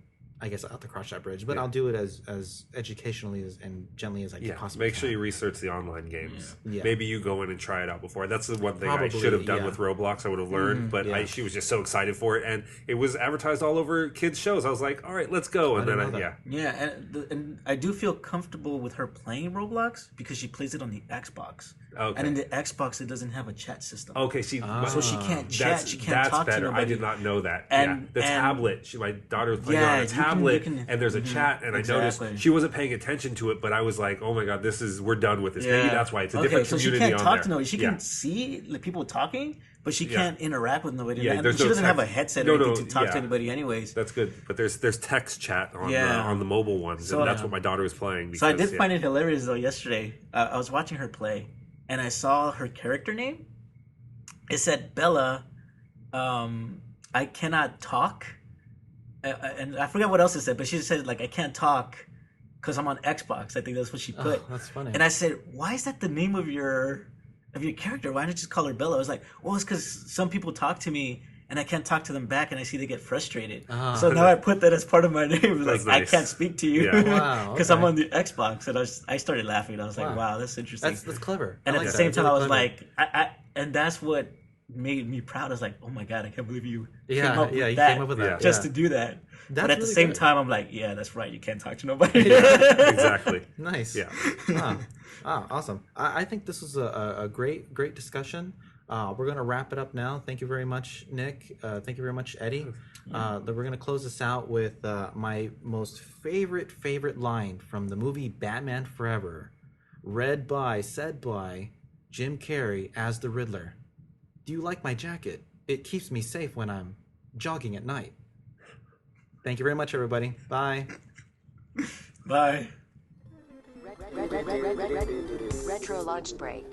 I guess I'll have to cross that bridge, but I'll do it as educationally and gently as I can possibly. Make sure you research the online games. Yeah. Maybe you go in and try it out before. That's the one thing I should have done with Roblox. I would have learned, but she was just so excited for it, and it was advertised all over kids' shows. I was like, all right, let's go. And and I do feel comfortable with her playing Roblox because she plays it on the Xbox. Okay. And in the Xbox, it doesn't have a chat system. Okay, so she can't chat. She can't talk better. to nobody. I did not know that. And the tablet. My daughter was playing on a tablet, and there's a chat, and I noticed she wasn't paying attention to it, but I was like, oh my god, we're done with this. Maybe that's why it's a different community on there. So she can't talk to nobody. She can see people talking, but she can't interact with nobody. Yeah, she doesn't have a headset or anything to talk to anybody anyways. That's good. But there's text chat on the mobile ones, and that's what my daughter was playing. Because, so I did find it hilarious, though, yesterday. I was watching her play, and I saw her character name. It said, Bella, I cannot talk. And I forgot what else it said, but she said, like, I can't talk because I'm on Xbox. I think that's what she put. Oh, that's funny. And I said, why is that the name of your character? Why don't you just call her Bella? I was like, well, it's because some people talk to me and I can't talk to them back, and I see they get frustrated. So now I put that as part of my name. Like, nice. I can't speak to you because I'm on the Xbox. And I started laughing. I was like, wow, that's interesting. That's clever. And at the same time, I was like, and that's what made me proud. I was like, oh my god, I can't believe you came up with that just to do that. But at the same time, I'm like, yeah, that's right. You can't talk to nobody. Exactly. Nice. Yeah. Awesome. I think this was a great discussion. We're going to wrap it up now. Thank you very much, Nick. Thank you very much, Eddie. We're going to close this out with my most favorite line from the movie Batman Forever, said by Jim Carrey as the Riddler. Do you like my jacket? It keeps me safe when I'm jogging at night. Thank you very much, everybody. Bye. Bye. Retro launch break.